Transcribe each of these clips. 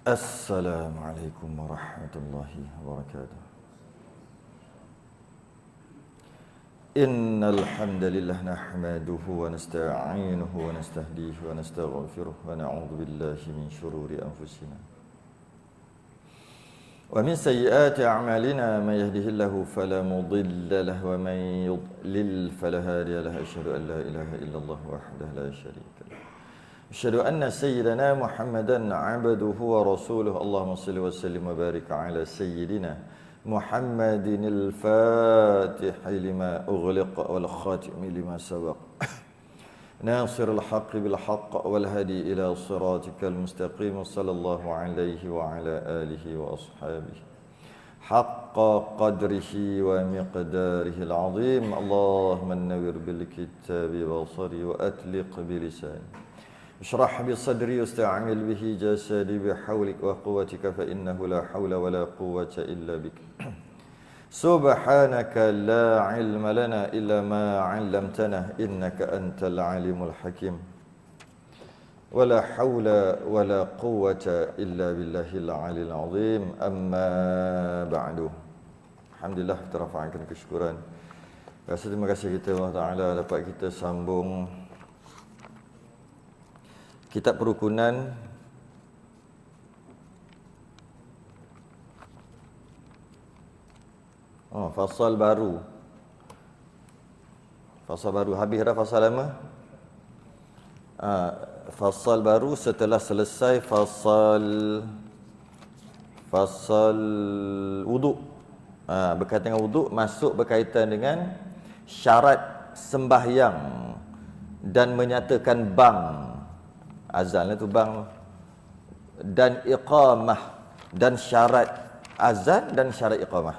Assalamualaikum warahmatullahi wabarakatuh. Innal hamdalillah nahmaduhu wa nasta'inuhu wa nastahdihi wa nastaghfiruh wa na'udzu billahi min shururi anfusina wa min sayyiati a'malina may yahdihillahu fala mudilla lahu wa may yudlil fala hadiya lahu. Asyhadu an la ilaha illallah wahdahu la syarika lahu. Asyhadu anna sayyidana Muhammadan 'abduhu wa rasuluhu. Allahumma shalli wa sallim wa barik ala sayyidina Muhammadinil Fatihi lima ughliqa wal khatimi lima sabaq. Nasirul haqqi bil haqq wal hadi ila siratikal mustaqim. Sallallahu alaihi wa ala alihi wa ashabihi haqqa qadrihi wa miqdarihi al-azim. Allahumma nawwir bil kitabi basari wa atliq bi lisani. Ishrah bi sadri wasta'mil bihi jasadi bihawlik wa quwwatika fa innahu la hawla wa la quwwata illa bik. Subhanaka la ilma lana illa ma 'allamtana innaka antal alimul hakim. Wa la hawla wa la quwwata illa billahil 'aliyil 'azim. Amma ba'du. Alhamdulillah, kita rafa'kan kesyukuran. Terima kasih kita Allah Taala dapat kita sambung Kitab Perukunan fasal baru. Fasal baru habis dah fasal lama. Fasal baru setelah selesai fasal wuduk. Berkaitan dengan wuduk, masuk berkaitan dengan syarat sembahyang dan menyatakan bang. Azan itu bang, dan iqamah, dan syarat azan dan syarat iqamah.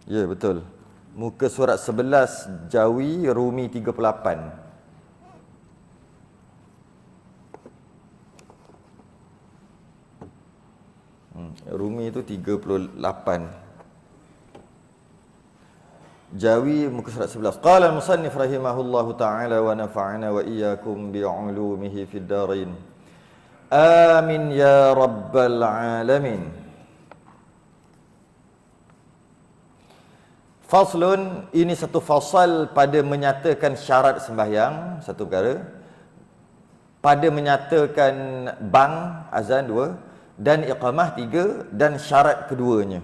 Ya, betul. Muka surat 11 Jawi Rumi 38. Rumi itu 38. Jawi muka surat 11. Qala al-musannif rahimahullahu ta'ala wa nafa'ana wa iyyakum bi'ulumihi fid darain. Amin ya rabbal alamin. Faslun, ini satu fasal pada menyatakan syarat sembahyang, satu perkara. Pada menyatakan bang, azan 2, dan iqamah 3, dan syarat keduanya.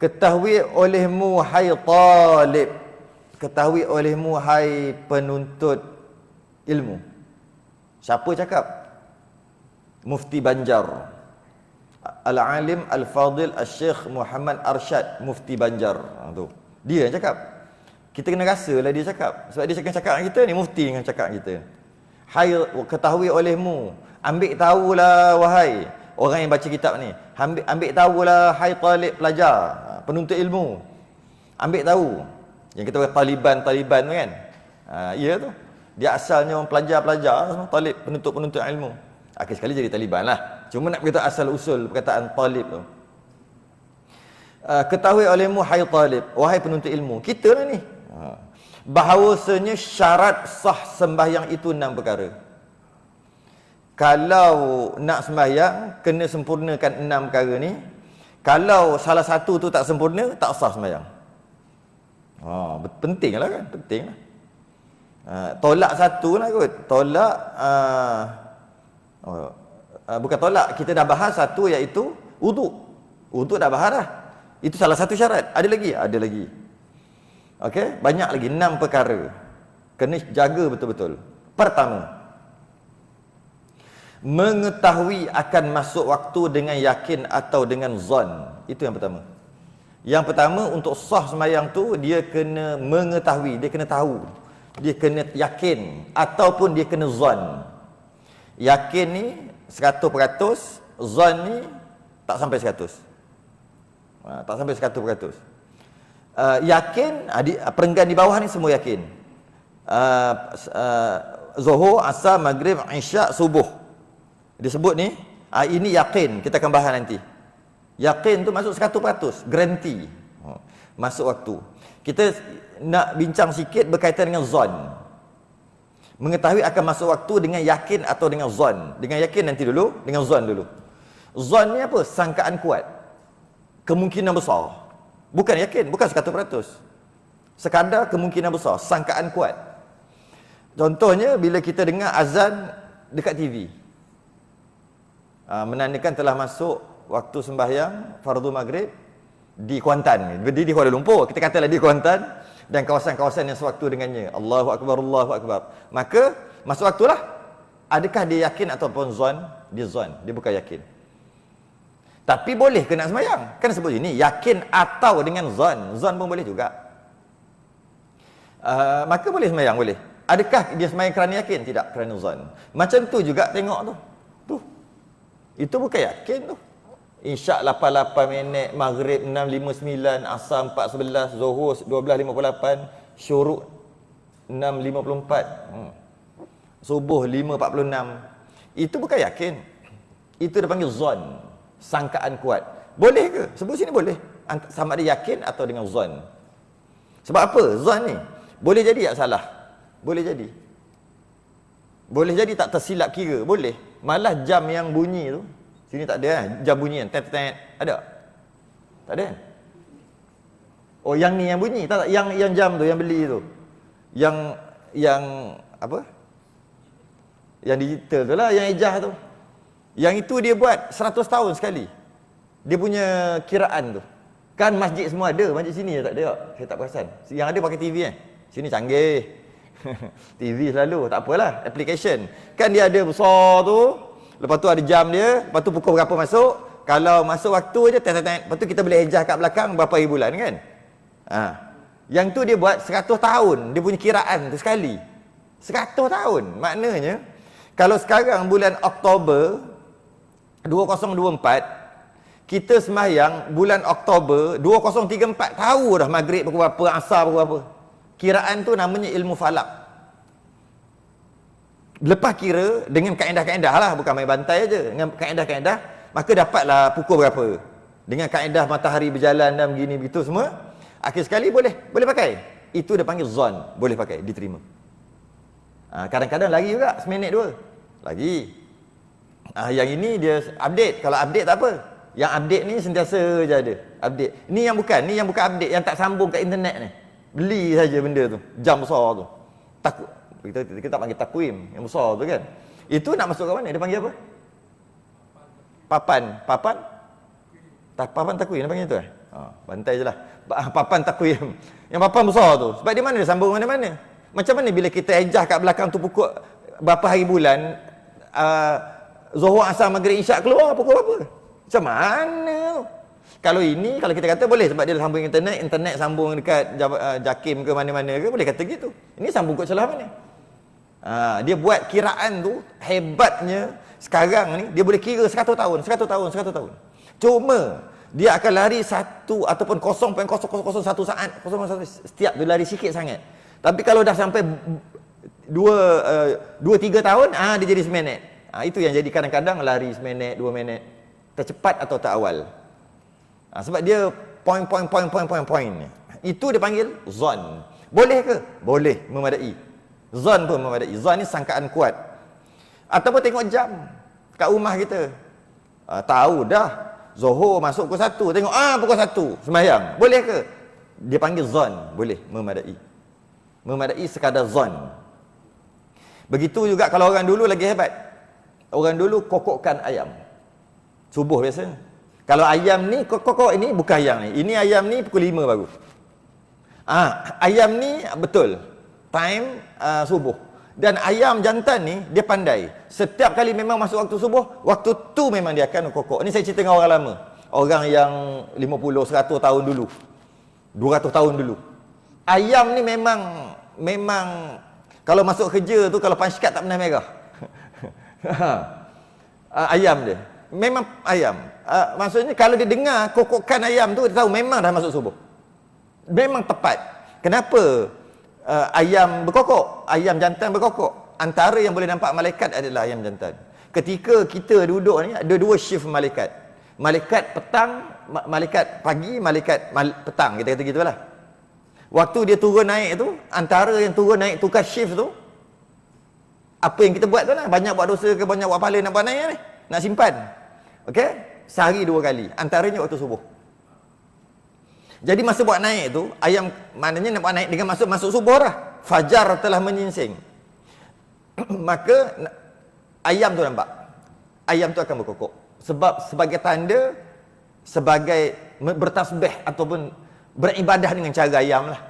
Ketahui olehmu hai talib, ketahui olehmu hai penuntut ilmu. Siapa cakap? Mufti Banjar, Al-Alim Al-Fadil Al-Syekh Muhammad Arsyad Mufti Banjar. Tu dia yang cakap. Kita kena rasalah dia cakap, sebab dia cakap dengan kita ni, mufti dengan cakap kita. Hai, ketahui olehmu, ambil tahulah wahai orang yang baca kitab ni, ambil tahulah hai talib pelajar, penuntut ilmu. Ambil tahu. Yang kita kata Taliban tu kan. Ya tu. Dia asalnya orang pelajar-pelajar, talib, penuntut ilmu. Akhir sekali jadi Taliban lah. Cuma nak berkata asal usul perkataan talib tu. Ketahui olehmu hai talib, wahai penuntut ilmu. Kita lah ni. Bahawasanya syarat sah sembahyang itu 6 perkara. Kalau nak sembahyang, kena sempurnakan 6 perkara ni. Kalau salah satu tu tak sempurna, tak sah sembahyang. Penting lah kan? Penting lah. Tolak satu lah kot. Tolak, bukan tolak, kita dah bahas satu, iaitu wuduk. Wuduk dah bahas dah. Itu salah satu syarat. Ada lagi? Ada lagi. Okey, banyak lagi, 6 perkara. Kena jaga betul-betul. Pertama, mengetahui akan masuk waktu dengan yakin atau dengan zon. Itu yang pertama. Yang pertama, untuk sah sembahyang tu, dia kena mengetahui, dia kena tahu, dia kena yakin, ataupun dia kena zon. Yakin ni 100%, zon ni tak sampai 100. Tak sampai 100%. Yakin, perenggan di bawah ni semua yakin. Zuhur, Asar, Maghrib, Isyak, Subuh. Dia sebut ni, ini yakin, kita akan bahas nanti. Yakin tu masuk 100%, garanti. Masuk waktu. Kita nak bincang sikit berkaitan dengan zon. Mengetahui akan masuk waktu dengan yakin atau dengan zon. Dengan yakin nanti dulu, dengan zon dulu. Zon ni apa? Sangkaan kuat. Kemungkinan besar. Bukan yakin, bukan 100%. Sekadar kemungkinan besar, sangkaan kuat. Contohnya bila kita dengar azan dekat TV. Menandakan telah masuk waktu sembahyang fardu maghrib di Kuantan, di Kuala Lumpur, kita katalah di Kuantan dan kawasan-kawasan yang sewaktu dengannya. Allahu akbar, Allahu akbar. Maka masuk waktulah. Adakah dia yakin ataupun zon? Dia zon, dia bukan yakin. Tapi boleh ke nak sembahyang? Kan sebut ini yakin atau dengan zon. Zon pun boleh juga. Maka boleh sembahyang, boleh. Adakah dia sembahyang kerana yakin? Tidak, kerana zon. Macam tu juga tengok tu. Itu bukan yakin tu. Isyak 88 minit, maghrib 6.59, asar 4.11, zuhur 12.58, syuruk 6.54, subuh 5.46. Itu bukan yakin. Itu dia panggil zon, sangkaan kuat. Boleh ke? Sebut sini boleh. Sama ada yakin atau dengan zon. Sebab apa? Zon ni boleh jadi tak salah. Boleh jadi. Boleh jadi tak tersilap kira. Boleh. Malah jam yang bunyi tu, sini tak ada kan? Jam bunyi kan? Tet. Ada? Tak ada kan? Oh, yang ni yang bunyi. Tak, yang jam tu, yang beli tu. Yang apa? Yang digital tu lah, yang ejah tu. Yang itu dia buat 100 tahun sekali. Dia punya kiraan tu. Kan masjid semua ada, masjid sini tak ada. Saya tak perasan. Yang ada pakai TV kan? Sini canggih. TV selalu, tak apalah, application. Kan dia ada besar tu, lepas tu ada jam dia, lepas tu pukul berapa masuk. Kalau masuk waktu je, lepas tu kita boleh ejah kat belakang berapa hari bulan kan. Yang tu dia buat 100 tahun, dia punya kiraan tu sekali. 100 tahun, maknanya kalau sekarang bulan Oktober 2024, kita sembahyang bulan Oktober 2034, tahu dah maghrib pukul berapa, asar pukul berapa. Kiraan tu namanya ilmu falak. Lepas kira dengan kaedah-kaedah lah, bukan main bantai aja. Dengan kaedah-kaedah, maka dapatlah pukul berapa. Dengan kaedah matahari berjalan dan begini begitu semua. Akhir sekali boleh pakai. Itu dia panggil zon, boleh pakai, diterima. Kadang-kadang lagi juga, seminit dua. Lagi. Yang ini dia update. Kalau update tak apa. Yang update ni sentiasa je ada. Update. Ni yang bukan update, yang tak sambung kat internet ni. Beli saja benda tu, jam besar tu. Kita tak panggil takwim, yang besar tu kan. Itu nak masuk ke mana? Dia panggil apa? Papan takwim, dia panggil tu bantai je lah. Papan takwim. Yang papan besar tu. Sebab di mana dia sambung mana-mana? Macam mana bila kita ejah kat belakang tu pukul berapa hari bulan, Zuhur, Asar, Maghrib, Isyak keluar pukul berapa? Macam mana tu? Kalau ini, kalau kita kata boleh sebab dia sambung internet sambung dekat JAKIM ke mana-mana ke, boleh kata gitu. Ini sambung kot celah mana? Dia buat kiraan tu, hebatnya sekarang ni, dia boleh kira 100 tahun. Cuma, dia akan lari 1 ataupun 0.0001 saat, 0.01 setiap tu lari sikit sangat. Tapi kalau dah sampai 2-3 tahun, dia jadi seminit. Itu yang jadi kadang-kadang lari seminit, 2 minit. Tercepat atau terawal. Sebab dia point. Itu dia panggil zon. Boleh ke? Boleh, memadai. Zon pun memadai. Zon ni sangkaan kuat. Ataupun tengok jam kat rumah kita. Tahu dah Zuhur masuk pukul 1. Tengok pukul 1 sembahyang. Boleh ke? Dia panggil zon. Boleh, memadai. Memadai sekadar zon. Begitu juga kalau orang dulu lagi hebat. Orang dulu kokokkan ayam. Subuh biasa. Kalau ayam ni, kokok ini bukan ayam ni. Ini ayam ni pukul 5 baru. Ayam ni betul. Time subuh. Dan ayam jantan ni, dia pandai. Setiap kali memang masuk waktu subuh, waktu tu memang dia akan kokok. Ini saya cerita dengan orang lama. Orang yang 50, 100 tahun dulu. 200 tahun dulu. Ayam ni memang kalau masuk kerja tu, kalau pansikat tak pernah merah. Ayam dia. Memang ayam. Maksudnya kalau dia dengar kokokan ayam tu, dia tahu memang dah masuk subuh. Memang tepat. Kenapa ayam berkokok? Ayam jantan berkokok. Antara yang boleh nampak malaikat adalah ayam jantan. Ketika kita duduk ni, ada 2 shift malaikat. Malaikat petang, malaikat pagi, petang, kita kata gitulah. Waktu dia turun naik tu, antara yang turun naik tukar shift tu, apa yang kita buat tu lah, banyak buat dosa ke banyak buat pahala nak buat naik ni, nak simpan. Okey, sehari 2 kali, antaranya waktu subuh. Jadi masa buat naik tu, ayam maknanya nak buat naik dengan masuk subuh lah. Fajar telah menyingsing. Maka ayam tu nampak. Ayam tu akan berkokok. Sebab sebagai tanda, sebagai bertasbih ataupun beribadah dengan cara ayam lah.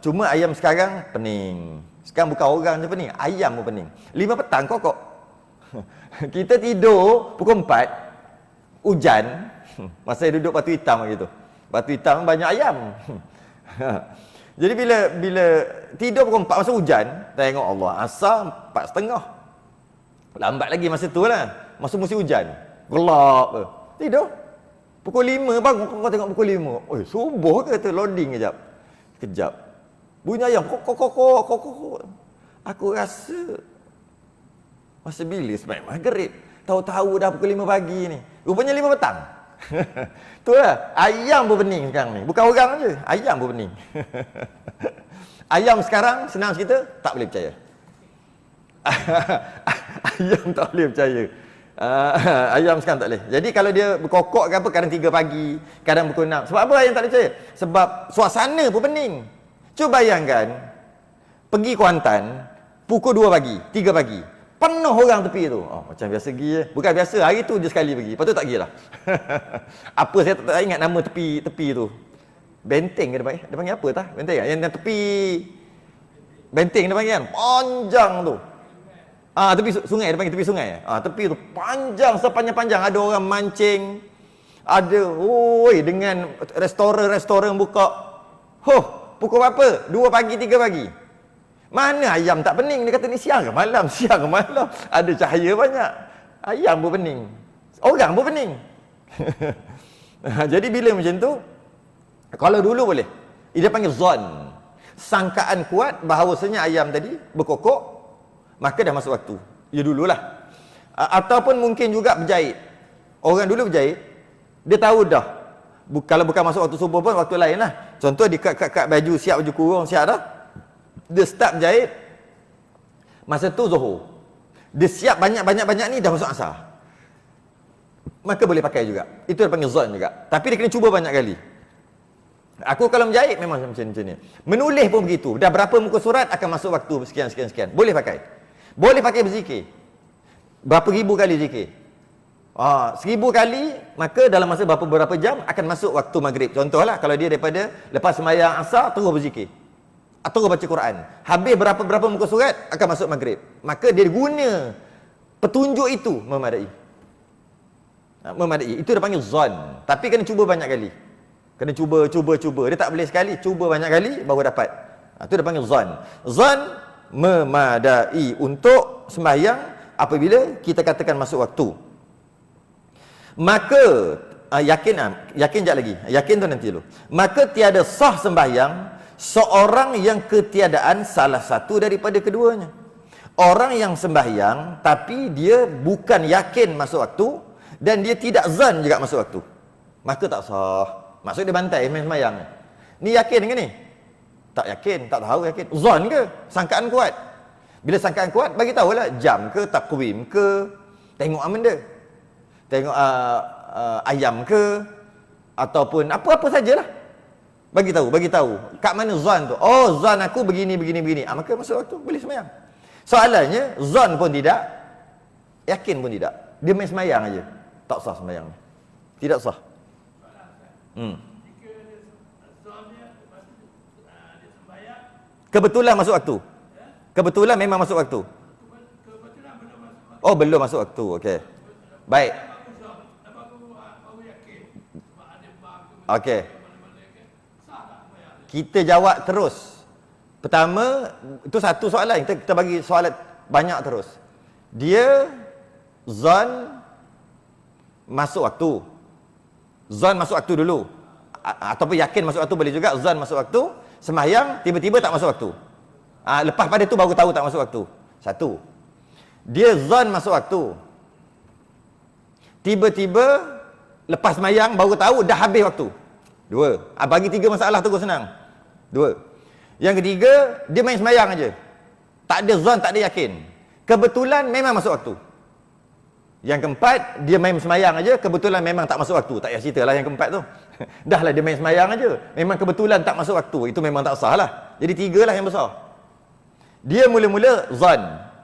Cuma ayam sekarang pening. Sekarang bukan orang je pening, ayam pun pening. 5 petang kokok. Kita tidur pukul 4, hujan. Masa saya duduk batu hitam gitu. Batu hitam banyak ayam. Jadi bila tidur pukul 4 masa hujan, tengok Allah, asar 4.30. Lambat lagi masa tu lah. Masa musim hujan. Gelap ke. Tidur. Pukul 5 bangun, kau tengok pukul 5. Oi, subuh ke tu, loading kejap. Bunyi ayam kok. Aku rasa masa bila sembahyang maghrib. Tahu-tahu dah pukul 5 pagi ni. Rupanya 5 petang. Itulah, ayam pun pening sekarang ni. Bukan orang je, ayam pun pening. Ayam sekarang senang cerita tak boleh percaya. Ayam tak boleh percaya. Ayam sekarang tak boleh. Jadi kalau dia berkokok ke apa, kadang 3 pagi, kadang pukul 6. Sebab apa ayam tak boleh percaya? Sebab suasana pun pening. Cuba bayangkan, pergi Kuantan, pukul 2 pagi, 3 pagi. Penuh orang tepi tu. Macam biasa pergi je. Bukan biasa, hari tu je sekali pergi. Lepas tu tak pergi lah. Apa saya tak ingat nama tepi tu. Benteng ke dia panggil? Dia panggil apa tah? Benteng kan? Yang tepi benteng dia panggil kan? Panjang tu. Tepi sungai, dia panggil tepi sungai. Tepi tu panjang, sepanjang-panjang. Ada orang mancing. Ada, dengan restoran buka. Pukul berapa? 2 pagi, 3 pagi. Mana ayam tak pening? Dia kata ni siang ke malam? Siang ke malam? Ada cahaya banyak. Ayam pun pening. Orang pun pening. Jadi bila macam tu, kalau dulu boleh. Dia panggil zon. Sangkaan kuat bahawasanya ayam tadi berkokok, maka dah masuk waktu. Ya dululah. Ataupun mungkin juga berjahit. Orang dulu berjahit, dia tahu dah. Kalau bukan masuk waktu subuh pun, waktu lain lah. Contoh dia kat baju, siap baju kurung, siap dah. Dia start berjahit, masa tu Zuhur. Dia siap banyak-banyak ni, dah masuk asar. Maka boleh pakai juga. Itu dia panggil zon juga. Tapi dia kena cuba banyak kali. Aku kalau menjahit memang macam ni. Menulis pun begitu. Dah berapa muka surat akan masuk waktu sekian. Boleh pakai. Boleh pakai berzikir. Berapa ribu kali zikir. 1000 kali, maka dalam masa berapa jam akan masuk waktu maghrib. Contohlah kalau dia daripada lepas sembahyang asar terus berzikir. Atau baca Quran. Habis berapa muka surat akan masuk maghrib. Maka dia guna petunjuk itu memadai. Itu dia panggil zon. Tapi kena cuba banyak kali. Kena cuba. Dia tak boleh sekali, cuba banyak kali baru dapat. Itu dia panggil zon. Zon memadai untuk sembahyang apabila kita katakan masuk waktu. Maka yakin sekejap lagi. Yakin tu nanti dulu. Maka tiada sah sembahyang seorang yang ketiadaan salah satu daripada keduanya. Orang yang sembahyang tapi dia bukan yakin masuk waktu dan dia tidak zan juga masuk waktu, maka tak sah. Maksud dia bantai main sembahyang. Ni yakin ke ni? Tak yakin, tak tahu yakin. Zan ke? Sangkaan kuat. Bila sangkaan kuat, bagi tahulah jam ke, takwim ke, tengok benda. Tengok ayam ke, ataupun apa-apa sajalah. Bagi tahu. Kat mana zon tu? Oh, zon aku begini. Maka masuk waktu, boleh sembahyang. Soalannya, zon pun tidak, yakin pun tidak. Dia main sembahyang aja. Tak sah sembahyang. Tidak sah. Kebetulan masuk waktu. Kebetulan memang masuk waktu. Oh, belum masuk waktu. Okey. Baik. Okey. Kita jawab terus. Pertama, itu satu soalan. Kita bagi soalan banyak terus. Dia zon masuk waktu. Zon masuk waktu dulu. Ataupun yakin masuk waktu boleh juga. Zon masuk waktu. Sembahyang tiba-tiba tak masuk waktu. Lepas pada tu baru tahu tak masuk waktu. Satu. Dia zon masuk waktu. Tiba-tiba lepas semayang baru tahu dah habis waktu. 2. Bagi 3 masalah tu senang. 2. Yang ketiga, dia main semayang aja. Tak ada zon, tak ada yakin. Kebetulan memang masuk waktu. Yang keempat, dia main semayang aja, kebetulan memang tak masuk waktu. Tak payah cerita lah yang keempat tu. Dah lah dia main semayang aja, memang kebetulan tak masuk waktu. Itu memang tak sah lah. Jadi 3 lah yang besar. Dia mula-mula zon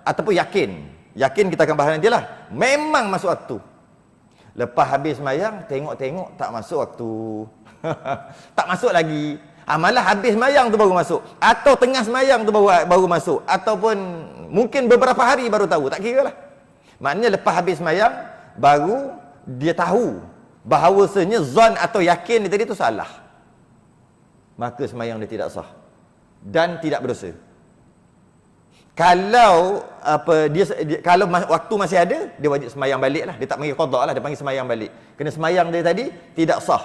ataupun yakin. Yakin kita akan bahas nantilah. Memang masuk waktu. Lepas habis semayang, tengok-tengok tak masuk waktu. Tak masuk lagi. Malah habis semayang tu baru masuk. Atau tengah semayang tu baru masuk. Ataupun mungkin beberapa hari baru tahu. Tak kira lah. Maknanya lepas habis semayang, baru dia tahu bahawasanya zon atau yakin dia tadi tu salah. Maka semayang dia tidak sah. Dan tidak berdosa. Kalau kalau waktu masih ada, dia wajib semayang balik lah. Dia tak panggil qada lah, dia panggil semayang balik. Kerana semayang dia tadi tidak sah.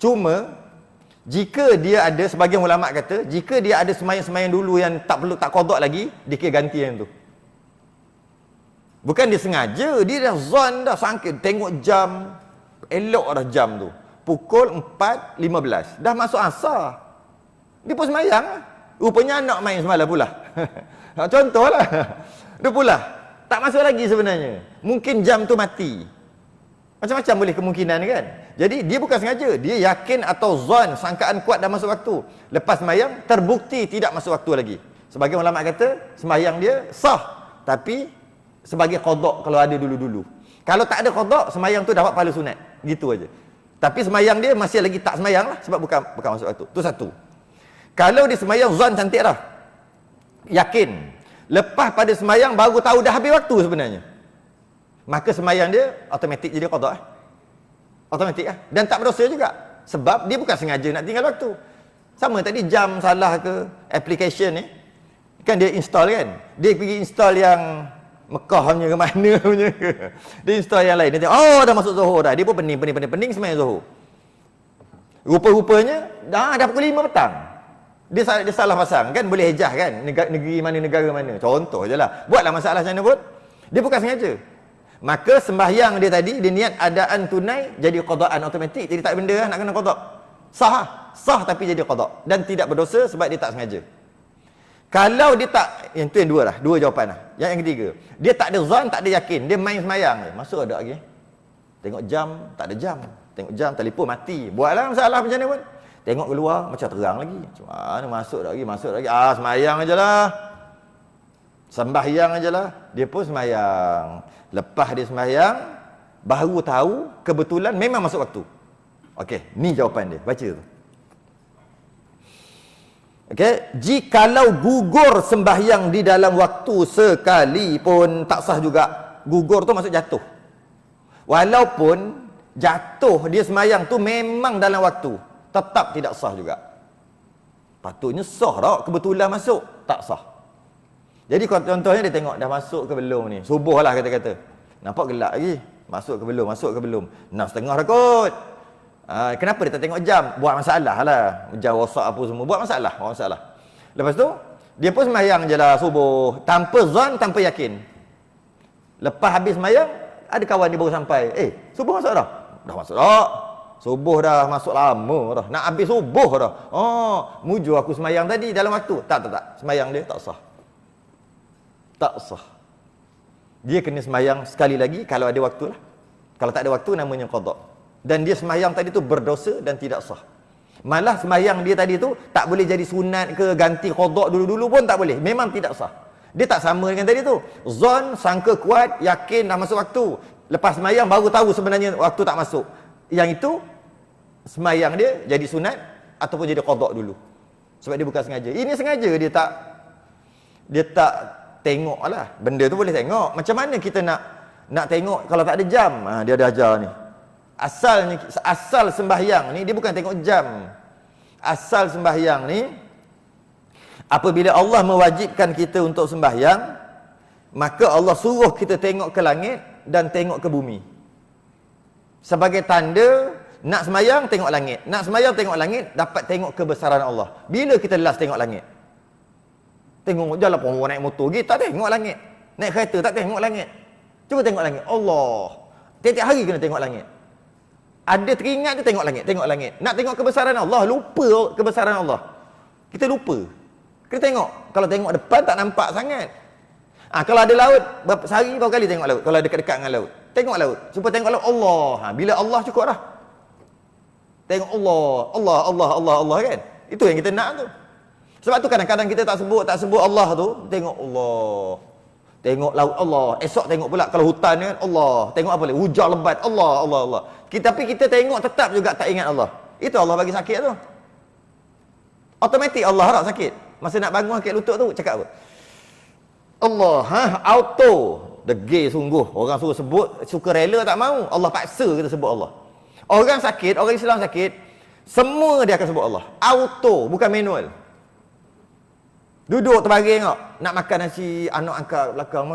Cuma jika dia ada, sebagian ulama kata, jika dia ada semayang-semayang dulu yang tak perlu, tak qada lagi, dia kira ganti yang tu. Bukan dia sengaja, dia dah zon dah, sangkit tengok jam, elok dah jam tu. Pukul 4.15, dah masuk asar. Dia pun semayang lah. Rupanya anak main semalam pula. Contohlah. Dia pula tak masuk lagi sebenarnya. Mungkin jam tu mati. Macam-macam boleh kemungkinan kan. Jadi dia bukan sengaja, dia yakin atau zon, sangkaan kuat dah masuk waktu. Lepas semayang terbukti tidak masuk waktu lagi. Sebagian ulama kata semayang dia sah, tapi sebagai qada kalau ada dulu-dulu. Kalau tak ada qada, semayang tu dapat pahala sunat. Gitu aja. Tapi semayang dia masih lagi tak semayang lah, sebab bukan masuk waktu. Tu satu. Kalau dia semayang zon cantik dah, yakin, lepas pada semayang baru tahu dah habis waktu sebenarnya, maka semayang dia automatik jadi qada. Automatik lah. Dan tak berdosa juga. Sebab dia bukan sengaja nak tinggal waktu. Sama tadi jam salah ke, application ni, kan dia install kan. Dia pergi install yang Mekah punya ke mana punya ke. Dia install yang lain. Dia tengok, oh dah masuk Zuhur dah. Dia pun pening semayang Zuhur. Rupa-rupanya, dah pukul 5 petang. Dia salah pasang. Kan boleh hejah kan. Negeri mana, negara mana. Contoh je lah. Buatlah masalah macam mana pun. Dia bukan sengaja. Maka sembahyang dia tadi, dia niat adaan tunai, jadi qadaan automatik. Jadi tak ada benda lah nak kena qada. Sah tapi jadi qada. Dan tidak berdosa sebab dia tak sengaja. Kalau dia tak, yang tu yang dua lah. Dua jawapan lah. Yang ketiga, dia tak ada zon, tak ada yakin. Dia main semayang. Masuk ada lagi. Tengok jam, tak ada jam. Tengok jam, telefon mati. Buatlah masalah macam mana pun. Tengok keluar, macam terang lagi. Macam mana masuk lagi. Semayang aja lah. Sembahyang aja lah. Dia pun semayang. Lepas dia semayang, baru tahu kebetulan memang masuk waktu. Okey, ni jawapan dia. Baca tu. Okey, jikalau gugur sembahyang di dalam waktu sekali pun tak sah juga. Gugur tu maksud jatuh. Walaupun jatuh dia semayang tu memang dalam waktu, tetap tidak sah juga. Patutnya sah tak? Kebetulan masuk, tak sah. Jadi contohnya dia tengok dah masuk ke belum ni. Subuh lah kata-kata. Nampak gelap lagi. Masuk ke belum? 6:30 dah kot. Kenapa dia tak tengok jam? Buat masalah lah. Jam WhatsApp apa semua. Buat masalah. Lepas tu, dia pun semayang je lah subuh. Tanpa zon, tanpa yakin. Lepas habis semayang, ada kawan dia baru sampai. Subuh masuk dah? Dah masuk dah. Subuh dah masuk lama dah. Nak habis subuh dah. Mujur aku semayang tadi dalam waktu. Tak. Semayang dia tak sah. Tak sah. Dia kena semayang sekali lagi kalau ada waktu lah. Kalau tak ada waktu namanya qada. Dan dia semayang tadi tu berdosa dan tidak sah. Malah semayang dia tadi tu tak boleh jadi sunat ke, ganti qada dulu-dulu pun tak boleh. Memang tidak sah. Dia tak sama dengan tadi tu. Zon, sangka kuat, yakin dah masuk waktu. Lepas semayang baru tahu sebenarnya waktu tak masuk. Yang itu semayang dia jadi sunat ataupun jadi qada dulu. Sebab dia bukan sengaja. Ini sengaja dia tak tengok lah. Benda tu boleh tengok. Macam mana kita nak tengok kalau tak ada jam? Dia ada ajar ni. Asal sembahyang ni dia bukan tengok jam. Asal sembahyang ni, apabila Allah mewajibkan kita untuk sembahyang, maka Allah suruh kita tengok ke langit dan tengok ke bumi. Sebagai tanda nak sembahyang tengok langit. Nak sembahyang tengok langit, dapat tengok kebesaran Allah. Bila kita last tengok langit? Tengok jalan pun naik motor pergi, tak tengok langit. Naik kereta tak tengok langit. Cuba tengok langit. Allah. Tiap-tiap hari kena tengok langit. Ada teringat je tengok langit. Nak tengok kebesaran Allah, lupa kebesaran Allah. Kita lupa. Kita tengok. Kalau tengok depan tak nampak sangat. Kalau ada laut, sehari berapa kali tengok laut? Kalau dekat-dekat dengan laut. Tengok laut. Supaya tengok laut Allah. Bila Allah cukup dah. Tengok Allah kan. Itu yang kita nak tu. Sebab tu kadang-kadang kita tak sebut Allah tu, tengok Allah. Tengok laut Allah. Esok tengok pula kalau hutan kan Allah. Tengok apa lagi? Hujan lebat Allah. Tapi kita tengok tetap juga tak ingat Allah. Itu Allah bagi sakit tu. Automatik Allah tak sakit. Masa nak bangun sakit lutut tu cakap apa? Allah, auto. Degil sungguh. Orang suruh sebut, suka rela tak mau. Allah paksa kita sebut Allah. Orang sakit, orang Islam sakit, semua dia akan sebut Allah. Auto, bukan manual. Duduk terbaring tengok, nak makan nasi, anak angkat belakang,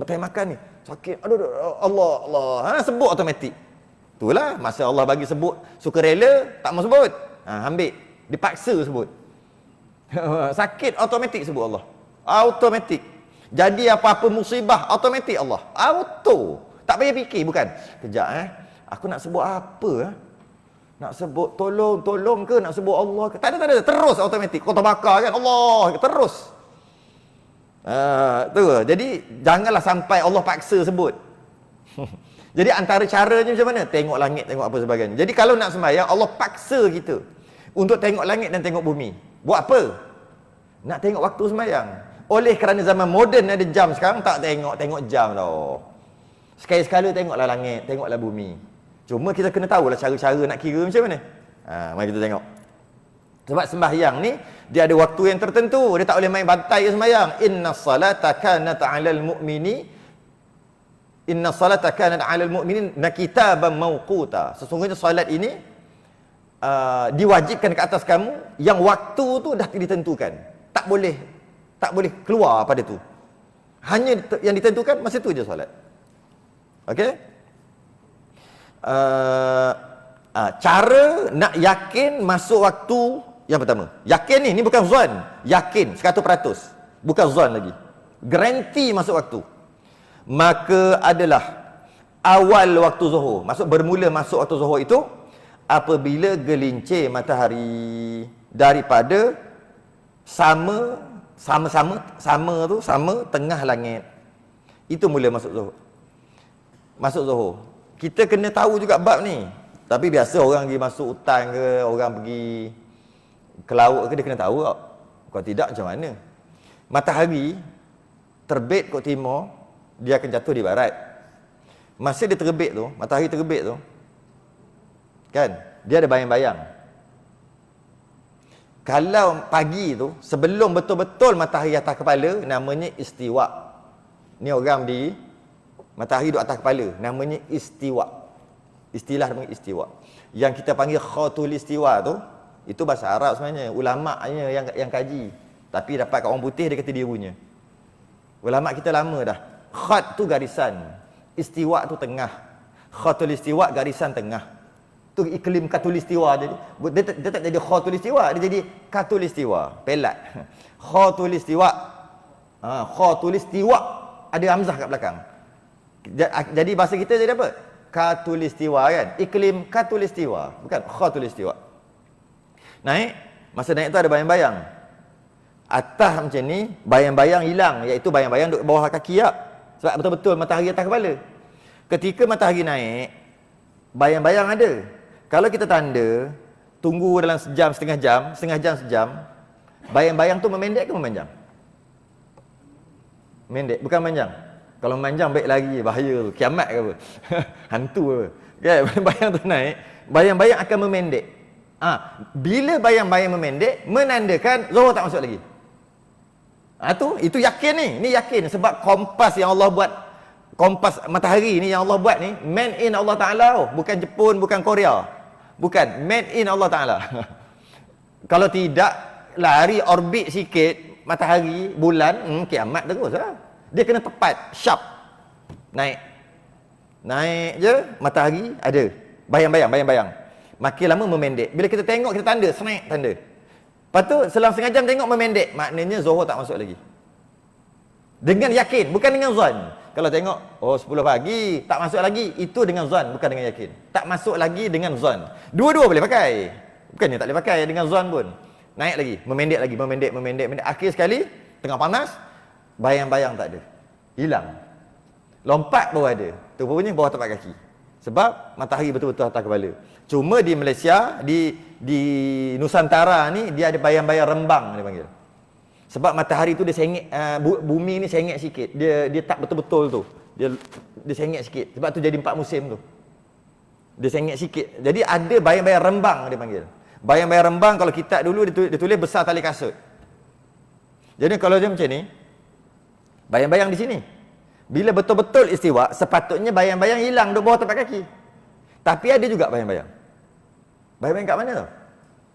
tengah makan ni, sakit, aduh, Allah, sebut automatik. Itulah, masa Allah bagi sebut, suka rela, tak mau sebut. Ambil, dipaksa sebut. Sakit, automatik sebut Allah. Automatik. Jadi apa-apa musibah, automatik Allah. Auto. Tak payah fikir, bukan? Kejap, aku nak sebut apa, Nak sebut tolong ke? Nak sebut Allah ke? Tak ada. Terus automatik. Kau terbakar kan? Allah. Terus. Tu. Jadi, janganlah sampai Allah paksa sebut. Jadi, antara caranya macam mana? Tengok langit, tengok apa sebagainya. Jadi, kalau nak sembahyang, Allah paksa kita untuk tengok langit dan tengok bumi. Buat apa? Nak tengok waktu sembahyang. Oleh kerana zaman moden ada jam sekarang, tak tengok jam tau. Sekali-sekala tengoklah langit, tengoklah bumi. Cuma kita kena tahulah cara-cara nak kira macam mana. Mari kita tengok. Sebab sembahyang ni dia ada waktu yang tertentu. Dia tak boleh main bantai ke sembahyang. Innas salata kanat 'alal mu'minin kitaban mawquta. Sesungguhnya solat ini diwajibkan ke atas kamu yang waktu tu dah ditentukan. Tak boleh keluar pada tu. Hanya yang ditentukan masa tu je solat. Okey? Cara nak yakin masuk waktu yang pertama. Yakin ni bukan zon. Yakin 100%. Bukan zon lagi. Garanti masuk waktu. Maka adalah awal waktu Zuhur. Bermula masuk waktu Zuhur itu apabila gelincir matahari daripada sama tengah langit. Itu mula masuk Zuhur. Masuk Zuhur. Kita kena tahu juga bab ni. Tapi biasa orang pergi masuk hutan ke, orang pergi ke laut ke, dia kena tahu tak? Kalau tidak macam mana? Matahari terbit kat timur, dia akan jatuh di barat. Masa dia terbit tu, matahari terbit tu, kan, dia ada bayang-bayang. Kalau pagi tu, sebelum betul-betul matahari atas kepala, namanya istiwa. Ni orang di matahari duduk atas kepala, namanya istiwa. Istilah namanya istiwa. Yang kita panggil khatul istiwa tu, itu bahasa Arab sebenarnya. Ulama' yang kaji. Tapi dapat kat orang putih, dia kata dia punya. Ulama' kita lama dah. Khat tu garisan. Istiwa tu tengah. Khatul istiwa garisan tengah. Tu iklim katulistiwa jadi. Dia tak jadi khatul istiwa, dia jadi katulistiwa. Pelat. Khatul istiwa. Khatul istiwa. Ada hamzah kat belakang. Jadi bahasa kita jadi apa? Katulistiwa kan? Iklim katulistiwa, bukan khatulistiwa. Naik, masa naik tu ada bayang-bayang. Atas macam ni, bayang-bayang hilang, iaitu bayang-bayang duduk bawah kaki tak? Sebab betul-betul matahari atas kepala. Ketika matahari naik, bayang-bayang ada. Kalau kita tanda, tunggu dalam sejam, setengah jam, sejam, bayang-bayang tu memendek ke memanjang? Mendek, bukan memanjang. Kalau memanjang baik lagi, bahaya tu, kiamat ke apa. Hantu apa. Okay, bayang tu naik, bayang-bayang akan memendek. Bila bayang-bayang memendek, menandakan Zuhur tak masuk lagi. Itu yakin ni. Ni yakin sebab kompas yang Allah buat, kompas matahari ni yang Allah buat ni, made in Allah Ta'ala. Bukan Jepun, bukan Korea. Bukan, made in Allah Ta'ala. Kalau tidak, lari orbit sikit, matahari, bulan, kiamat terus lah. Dia kena tepat, sharp. Naik je, matahari ada. Bayang-bayang. Makin lama memendek. Bila kita tengok, kita tanda, snack tanda. Lepas tu, selang setengah jam tengok memendek. Maknanya Zuhur tak masuk lagi. Dengan yakin, bukan dengan zon. Kalau tengok, oh 10 pagi, tak masuk lagi. Itu dengan zon, bukan dengan yakin. Tak masuk lagi dengan zon. Dua-dua boleh pakai. Bukannya tak boleh pakai dengan zon pun. Naik lagi, memendek lagi, memendek. Akhir sekali, tengah panas, bayang-bayang tak ada. Hilang. Lompat baru ada. Tu rupanya bawah tapak kaki. Sebab matahari betul-betul atas kepala. Cuma di Malaysia, di Nusantara ni, dia ada bayang-bayang rembang, dia panggil. Sebab matahari tu dia sengit, bumi ni sengit sikit. Dia tak betul-betul tu. Dia sengit sikit. Sebab tu jadi 4 musim tu. Dia sengit sikit. Jadi ada bayang-bayang rembang dia panggil. Bayang-bayang rembang kalau kitab dulu dia tulis besar tali kasut. Jadi kalau dia macam ni, bayang-bayang di sini. Bila betul-betul istiwa, sepatutnya bayang-bayang hilang di bawah tapak kaki. Tapi ada juga bayang-bayang. Bayang-bayang kat mana tau?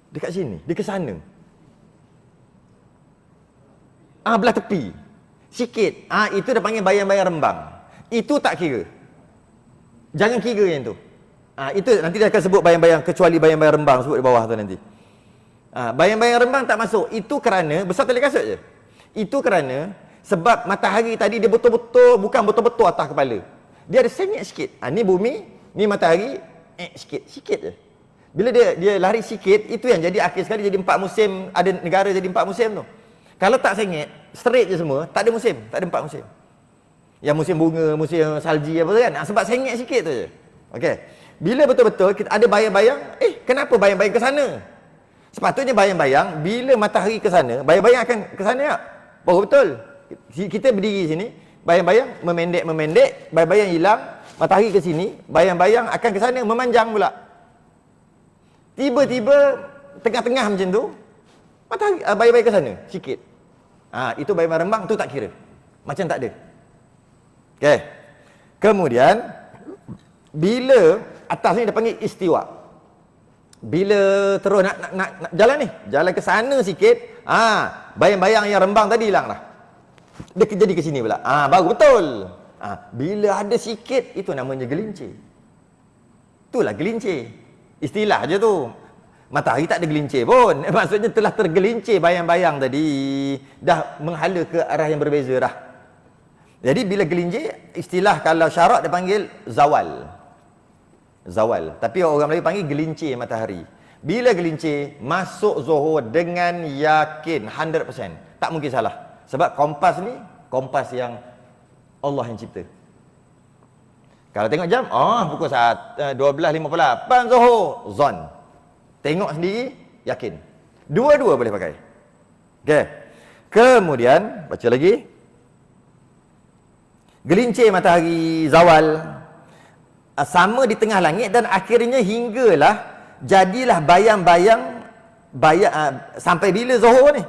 Dekat sini, dia ke sana. Belah tepi. Sikit. Itu dah panggil bayang-bayang rembang. Itu tak kira. Jangan kira yang tu. Itu nanti dia akan sebut bayang-bayang, kecuali bayang-bayang rembang sebut di bawah tu nanti. Bayang-bayang rembang tak masuk. Itu kerana besar tali kasut je. Itu kerana sebab matahari tadi dia betul-betul, bukan betul-betul atas kepala. Dia ada sengit sikit. Ni bumi, ni matahari, sikit je. Bila dia lari sikit, itu yang jadi akhir sekali jadi 4 musim. Ada negara jadi 4 musim tu. Kalau tak sengit, straight je semua, tak ada musim, tak ada 4 musim. Yang musim bunga, musim salji apa tu kan? Sebab sengit sikit tu je. Okey. Bila betul-betul kita ada bayang-bayang, kenapa bayang-bayang ke sana? Sepatutnya bayang-bayang bila matahari ke sana, bayang-bayang akan ke sana tak? Baru betul. Kita berdiri sini, bayang-bayang memendek, bayang-bayang hilang, matahari ke sini, bayang-bayang akan ke sana, memanjang pula. Tiba-tiba tengah-tengah macam tu, matahari bayang-bayang ke sana, sikit. Itu bayang-bayang rembang, tu tak kira. Macam tak ada. Okey. Kemudian, bila atas ni dia panggil istiwa. Bila terus nak jalan ni, jalan ke sana sikit, bayang-bayang yang rembang tadi hilang dah. Dia jadi ke sini pula. Baru betul. Bila ada sikit, itu namanya gelincir. Itulah gelincir. Istilah je tu. Matahari tak ada gelincir pun. Maksudnya telah tergelincir bayang-bayang tadi. Dah menghala ke arah yang berbeza dah. Jadi bila gelincir, istilah kalau syarak dia panggil zawal. Zawal. Tapi orang Melayu panggil gelincir matahari. Bila gelincir, masuk Zuhur dengan yakin 100%. Tak mungkin salah. Sebab kompas ni, kompas yang Allah yang cipta. Kalau tengok jam, pukul 12.58 Zuhur, zon. Tengok sendiri, yakin. Dua-dua boleh pakai. Okey. Kemudian, baca lagi. Gelincir matahari zawal. Sama di tengah langit dan akhirnya hinggalah jadilah bayang-bayang sampai bila Zuhur ni?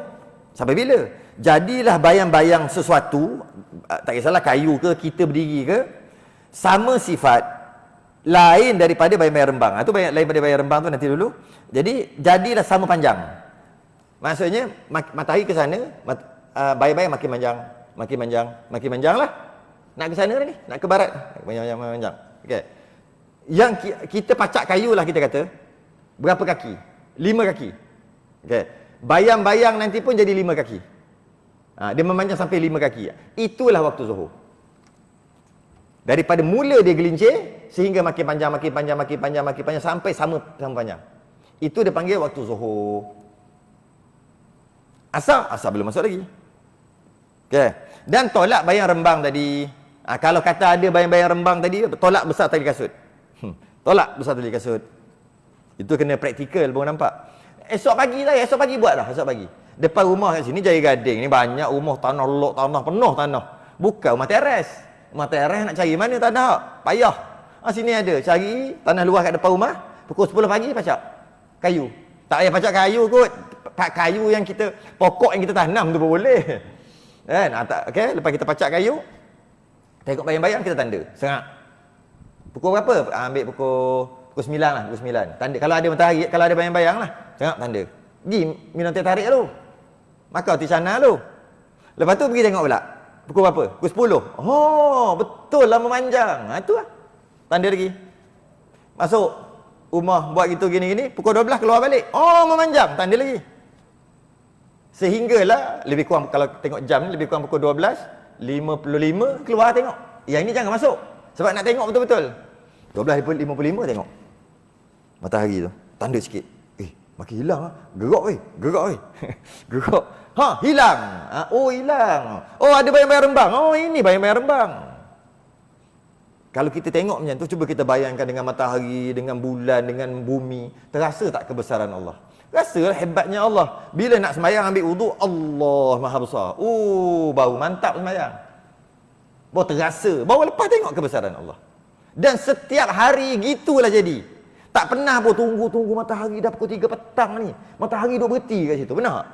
Sampai bila? Jadilah bayang-bayang sesuatu, tak kisahlah kayu ke, kita berdiri ke, sama sifat, lain daripada bayang-bayang rembang. Itu lain daripada bayang rembang tu nanti dulu. Jadi, jadilah sama panjang. Maksudnya, matahari ke sana, bayang-bayang makin panjang lah. Nak ke sana ni, nak ke barat, panjang. Okay. Yang kita pacak kayu lah kita kata, berapa kaki? 5 kaki. Okay. Bayang-bayang nanti pun jadi 5 kaki. Dia memanjang sampai 5 kaki. Itulah waktu Zuhur. Daripada mula dia gelincir, sehingga makin panjang, sampai sama panjang. Itu dia panggil waktu Zuhur. Asar belum masuk lagi. Okay. Dan tolak bayang rembang tadi. Kalau kata ada bayang-bayang rembang tadi, tolak besar tali kasut. Tolak besar tali kasut. Itu kena praktikal baru nampak. Esok pagi buat dah, esok pagi. Depan rumah kat sini Jaya Gading ni banyak rumah tanah lok, tanah penuh tanah. Bukan rumah teres. Rumah teres nak cari mana tanah? Payah. Sini ada, cari tanah luas kat depan rumah, pukul 10 pagi pacak kayu. Tak payah pacak kayu kot. Kayu yang kita, pokok yang kita tanam tu pun boleh. Kan? Okey, lepas kita pacak kayu, tengok bayang-bayang kita tanda. Sengak. Pukul berapa? Ambil pukul 9 lah, pukul 9. Tanda. Kalau ada matahari, kalau ada bayang-bayang lah, sengak tanda. Pergi minum teh tarik tu. Makan roti canai tu. Lepas tu pergi tengok pula. Pukul berapa? Pukul 10. Betul lah memanjang. Itu lah. Tanda lagi. Masuk rumah buat gitu gini-gini, pukul 12 keluar balik. Memanjang. Tanda lagi. Sehinggalah lebih kurang, kalau tengok jam ni lebih kurang pukul 12.55 keluar tengok. Yang ini jangan masuk. Sebab nak tengok betul-betul. 12.55 tengok. Matahari tu. Tanda sikit. Makin hilang lah. Gerak weh. Gerak. Hilang. Oh, hilang. Oh, ada bayang-bayang rembang. Oh, ini bayang-bayang rembang. Kalau kita tengok macam tu, cuba kita bayangkan dengan matahari, dengan bulan, dengan bumi. Terasa tak kebesaran Allah? Rasalah hebatnya Allah. Bila nak sembahyang ambil wuduk, Allah Maha Besar. Oh, baru mantap sembahyang. Baru terasa. Baru lepas tengok kebesaran Allah. Dan setiap hari gitulah jadi. Tak pernah pun tunggu matahari dah pukul 3 petang ni. Matahari duduk berhenti kat situ. Benar tak?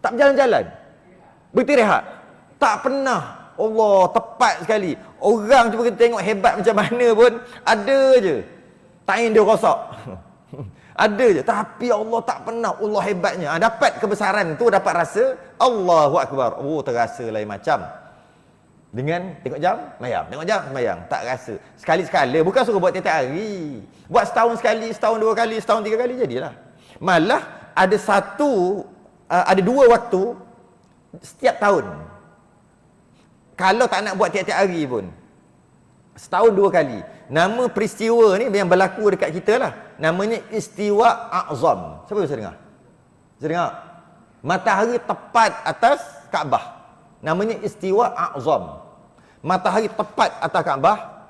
Tak berjalan-jalan. Berhenti rehat. Tak pernah. Allah, tepat sekali. Orang cuba kita tengok hebat macam mana pun, ada je tain dia rosak. Ada je. Tapi Allah tak pernah. Allah hebatnya. Dapat kebesaran tu, dapat rasa Allahu Akbar. Oh, terasa lain macam. Dengan tengok jam, sembahyang. Tengok jam, sembahyang. Tak rasa. Sekali-sekala. Bukan suruh buat tiap-tiap hari. Buat setahun sekali, setahun 2 kali, setahun 3 kali, jadilah. Malah ada ada 2 waktu setiap tahun. Kalau tak nak buat tiap-tiap hari pun, setahun 2 kali. Nama peristiwa ni yang berlaku dekat kita lah. Namanya Istiwa A'zam. Siapa bisa dengar? Bisa dengar? Matahari tepat atas Kaabah. Namanya Istiwa A'zam. Matahari tepat atas Kaabah.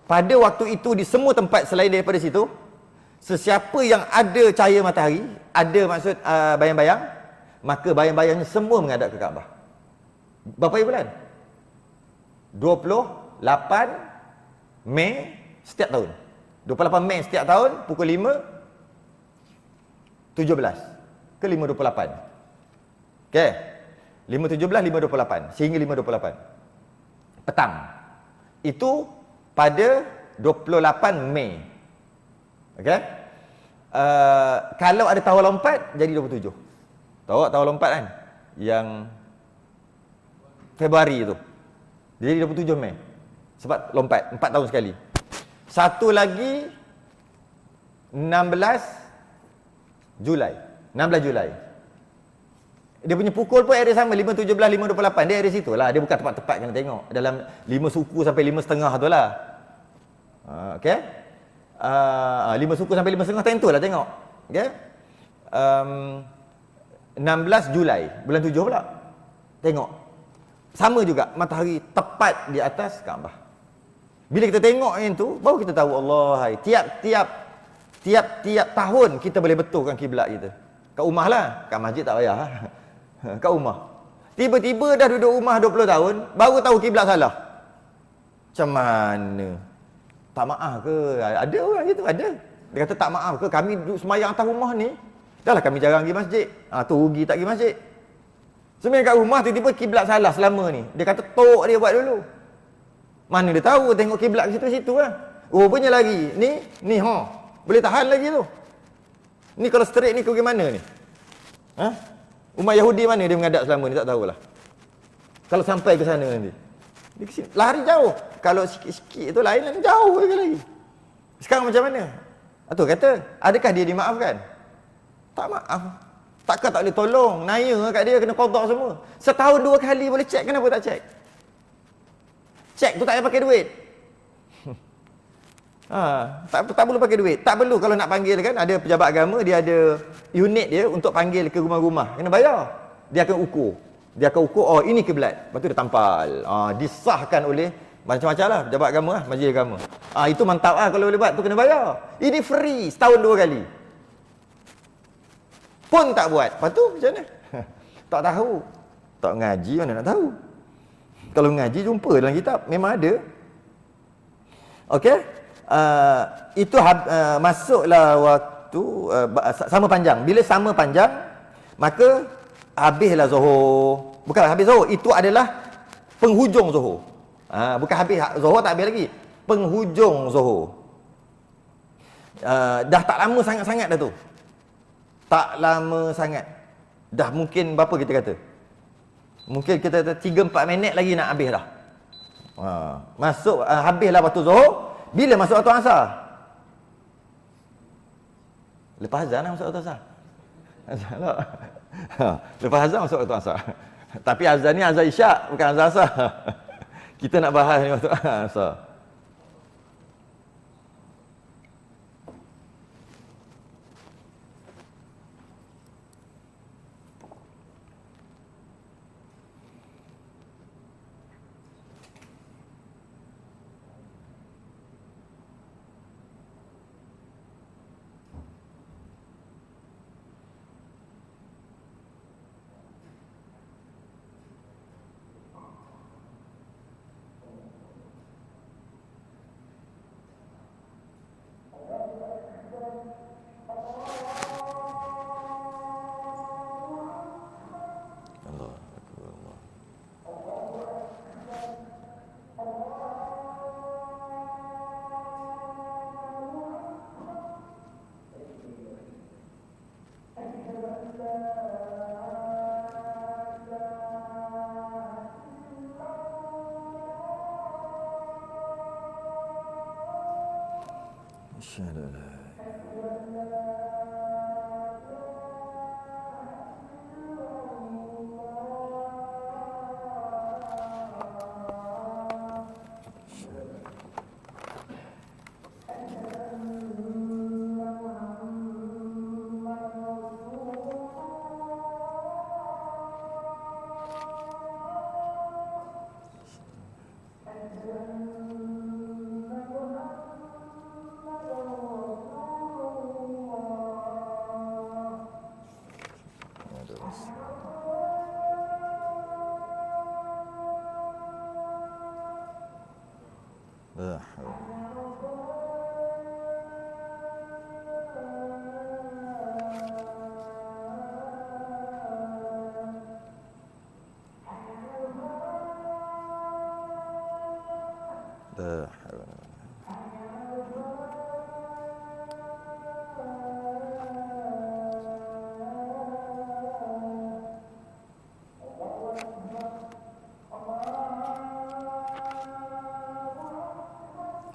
Pada waktu itu di semua tempat selain daripada situ, sesiapa yang ada cahaya matahari, ada maksud bayang-bayang, maka bayang-bayangnya semua menghadap ke Kaabah. Berapa bulan? 28 Mei setiap tahun. 28 Mei setiap tahun pukul 5.17 ke 5.28. Okey. 5.17, 5.28 sehingga 5.28 petang. Itu pada 28 Mei. Okey. Kalau ada tahun lompat jadi 27. Tahu tak tahun lompat kan? Yang Februari tu. Jadi 27 Mei. Sebab lompat 4 tahun sekali. Satu lagi 16 Julai. 16 Julai. Dia punya pukul pun area sama, 5.17, 5.28. Dia area situ lah. Dia bukan tepat-tepat kena tengok. Dalam 5 suku sampai 5.5 tu lah. Okey. 5 suku sampai 5.5 tentu lah tengok. Okey. 16 Julai. Bulan 7 pula. Tengok. Sama juga. Matahari tepat di atas Kaabah. Bila kita tengok yang tu, baru kita tahu Allah. Tiap-tiap tahun kita boleh betulkan kiblat kita. Kat rumah lah. Kat masjid tak payah. Kat rumah. Tiba-tiba dah duduk rumah 20 tahun, baru tahu kiblat salah. Macam mana? Tak maaf ke? Ada orang gitu, ada. Dia kata tak maaf ke? Kami duduk semayang atas rumah ni. Dah lah kami jarang pergi masjid. Tu rugi tak pergi masjid. Semayang kat rumah, tiba-tiba kiblat salah selama ni. Dia kata tok dia buat dulu. Mana dia tahu tengok kiblat ke situ-situ lah. Rupanya lagi. Ni boleh tahan lagi tu. Ni kalau straight ni ke mana ni? Umat Yahudi mana dia menghadap selama ni, tak tahulah. Kalau sampai ke sana nanti, dia lari jauh. Kalau sikit-sikit tu lain jauh lagi. Sekarang macam mana? Tu kata, adakah dia dimaafkan? Tak maaf. Takkan tak boleh tolong. Naya kat dia kena qada semua. Setahun 2 kali boleh cek, kenapa tak cek? Cek tu tak payah pakai duit. Tak perlu pakai duit. Tak perlu kalau nak panggil kan, ada pejabat agama, dia ada unit dia untuk panggil ke rumah-rumah. Kena bayar. Dia akan ukur. Oh ini kiblat. Lepas tu dia tampal. Disahkan oleh macam-macam lah pejabat agama lah, majlis agama. Itu mantap lah kalau boleh buat tu, kena bayar. Ini free, setahun 2 kali. Pun tak buat. Lepas tu macam mana? Tak tahu. Tak ngaji mana nak tahu. Kalau ngaji jumpa dalam kitab, memang ada. Okey. Itu masuklah waktu sama panjang. Bila sama panjang, maka habislah Zuhur. Bukan habis Zuhur, itu adalah penghujung Zuhur. Bukan habis Zuhur, tak habis lagi. Penghujung Zuhur. Dah tak lama sangat-sangat dah tu. Tak lama sangat. Dah mungkin berapa kita kata? Mungkin kita kata 3-4 minit lagi nak habis dah. Masuk habislah waktu Zuhur. Bila masuk waktu asar? Lepas azan masuk waktu asar. Azan tak? Lepas azan masuk waktu asar. Tapi azan ni azan isyak, bukan azan asar. Kita nak bahas ni waktu asar.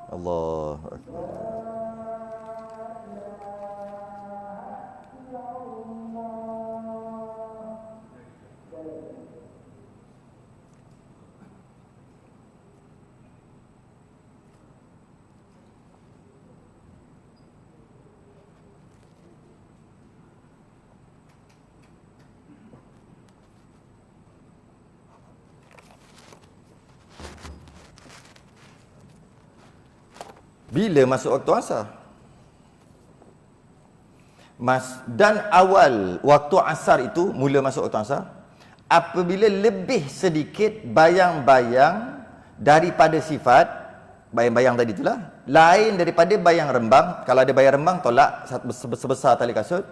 Allahu Akbar. Bila masuk waktu asar? Dan awal waktu asar itu, mula masuk waktu asar, apabila lebih sedikit bayang-bayang daripada sifat, bayang-bayang tadi itulah, lain daripada bayang rembang. Kalau ada bayang rembang, tolak sebesar tali kasut.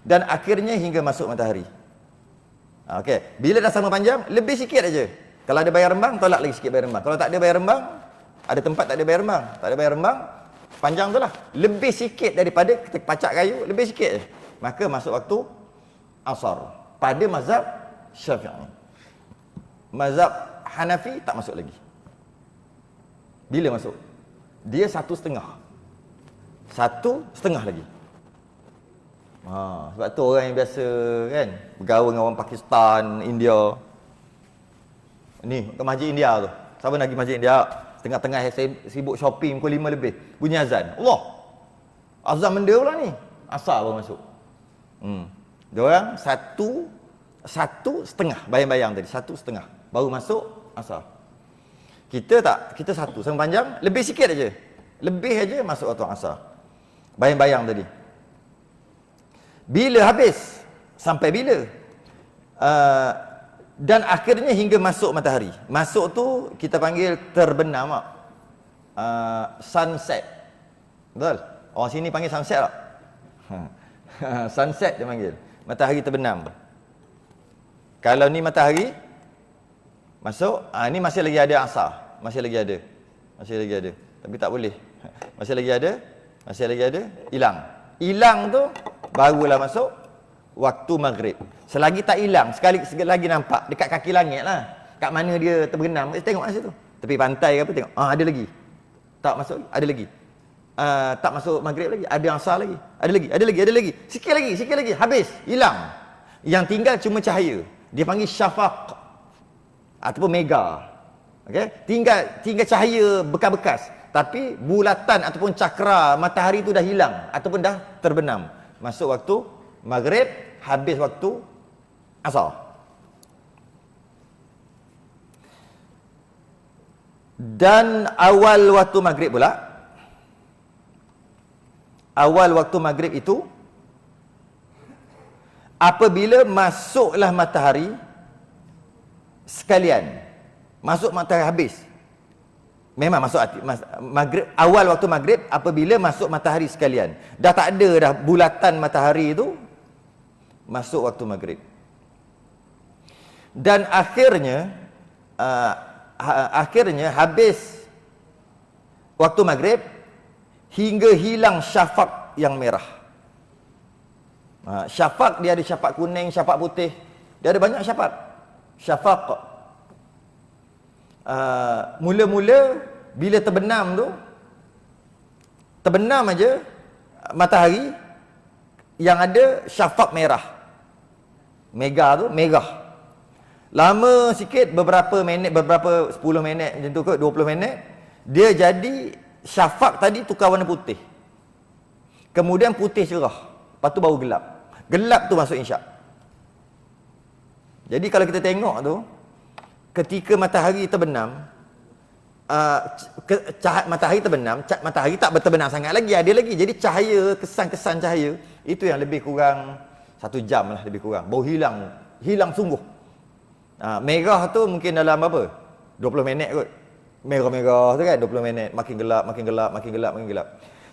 Dan akhirnya hingga masuk matahari. Okey, bila dah sama panjang, lebih sikit aja. Kalau ada bayang rembang, tolak lagi sikit bayang rembang. Kalau tak ada bayang rembang, ada tempat tak ada bayar rembang. Tak ada bayar rembang, panjang tu lah. Lebih sikit daripada pacak kayu, lebih sikit je. Maka masuk waktu asar. Pada mazhab Syafi'i. Mazhab Hanafi tak masuk lagi. Bila masuk? Dia 1/2. 1/2 lagi. Sebab tu orang yang biasa kan, bergaul dengan orang Pakistan, India. Ni, ke masjid India tu. Siapa nak pergi masjid India? Tengah-tengah saya sibuk shopping pukul 5 lebih. Bunyi azan. Allah. Azan benda pula ni. Asar baru masuk. Diorang 1/2 bayang-bayang tadi. 1/2 baru masuk asar. Kita tak. Kita 1 sama panjang. Lebih sikit aja. Lebih aja masuk waktu asar. Bayang-bayang tadi. Bila habis? Sampai bila? Dan akhirnya hingga masuk matahari. Masuk tu kita panggil terbenam. Sunset. Betul? Orang sini panggil sunset tak? Sunset dia panggil. Matahari terbenam. Kalau ni matahari masuk, ni masih lagi ada asar. Masih lagi ada. Tapi tak boleh. Masih lagi ada, hilang. Hilang tu barulah masuk waktu maghrib. Selagi tak hilang, sekali lagi nampak dekat kaki langit lah. Kat mana dia terbenam, tengok kat situ. Tepi pantai ke apa, tengok. Ada lagi. Tak masuk, ada lagi. Tak masuk maghrib lagi, ada asar lagi. Ada lagi. Sikit lagi, habis, hilang. Yang tinggal cuma cahaya. Dia panggil syafaq ataupun mega. Okey, tinggal cahaya bekas-bekas. Tapi bulatan ataupun cakra matahari itu dah hilang ataupun dah terbenam. Masuk waktu maghrib, habis waktu asar. Dan awal waktu maghrib pula, awal waktu maghrib itu apabila masuklah matahari sekalian. Masuk matahari habis. Memang masuk maghrib, awal waktu maghrib apabila masuk matahari sekalian. Dah tak ada dah bulatan matahari itu, masuk waktu maghrib. Dan akhirnya habis waktu maghrib hingga hilang syafaq yang merah. Syafaq dia ada syafaq kuning, syafaq putih. Dia ada banyak syafaq. Syafaq. Mula-mula bila terbenam aja matahari yang ada syafaq merah. Merah. Lama sikit, beberapa 10 minit macam tu ke 20 minit, dia jadi syafaq tadi tukar warna putih. Kemudian putih cerah. Lepas tu baru gelap. Gelap tu masuk isyak. Jadi kalau kita tengok tu, ketika matahari terbenam, matahari tak terbenam sangat lagi, ada lagi. Jadi cahaya, kesan-kesan cahaya itu yang lebih kurang 1 jam lah, lebih kurang. Baru hilang sungguh. Merah tu mungkin dalam berapa? 20 minit kot. Merah-merah tu kan 20 minit, makin gelap.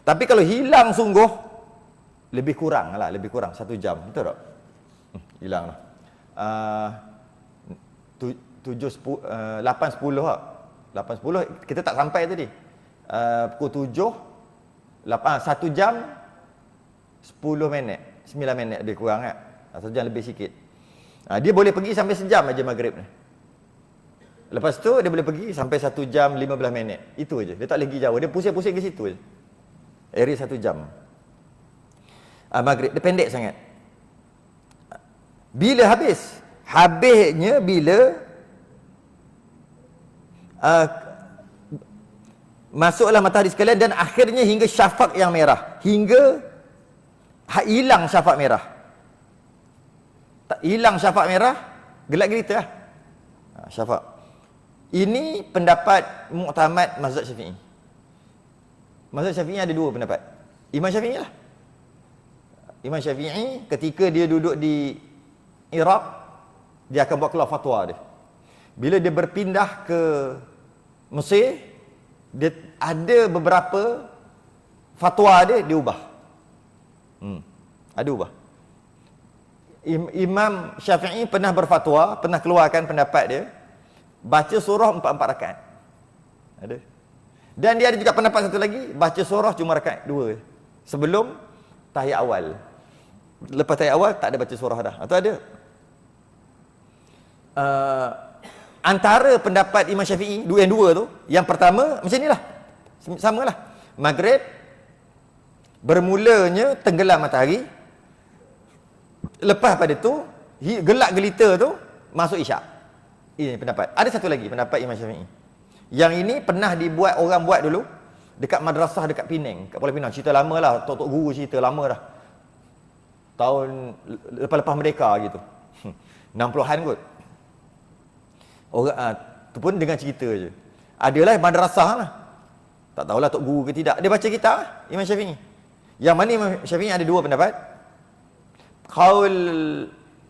Tapi kalau hilang sungguh, lebih kurang 1 jam. Betul tak? Hilang lah. 8.10 lah. 8.10 kita tak sampai tadi. Pukul 7 1 jam 10 minit 9 minit lebih kurang kan. 1 jam lebih sikit. Dia boleh pergi sampai sejam aja maghrib ni. Lepas tu dia boleh pergi sampai 1 jam 15 minit. Itu aja. Dia tak lagi jauh. Dia pusing-pusing ke situ aja. Area 1 jam. Maghrib dia pendek sangat. Bila habis? Habisnya bila masuklah matahari sekalian dan akhirnya hingga syafaq yang merah. Hingga hilang syafaq merah. Tak hilang syafaq merah, gelap gelita lah. Syafaq. Ini pendapat muktamad mazhab Syafi'i. Mazhab Syafi'i ada 2 pendapat. Imam Syafi'i lah. Imam Syafi'i ketika dia duduk di Iraq, dia akan buat keluar fatwa dia. Bila dia berpindah ke Mesir, dia ada beberapa fatwa dia ubah. Ada ubah. Imam Syafi'i pernah berfatwa, pernah keluarkan pendapat dia, baca surah 4 rakaat. Ada. Dan dia ada juga pendapat satu lagi, baca surah cuma rakaat 2 sebelum tahiyat awal. Lepas tahiyat awal tak ada baca surah dah. Atau ada? Antara pendapat Imam Syafi'i yang 2 tu, yang pertama macam inilah. Samalah. Maghrib bermulanya tenggelam matahari. Lepas pada tu gelap gelita tu masuk isyak. Ini pendapat. Ada satu lagi pendapat Imam Syafi'i. Yang ini pernah dibuat, orang buat dulu dekat madrasah dekat Penang, kat Pulau Pinang. Cerita lama lah, tok guru cerita lama dah. Tahun lepas-lepas merdeka gitu. 60-an kot. Orang tu pun dengan cerita je. Adalah madrasah lah. Tak tahulah tok guru ke tidak. Dia baca kitab Imam Syafi'i. Yang mana Imam Syafi'i ada 2 pendapat. Qaul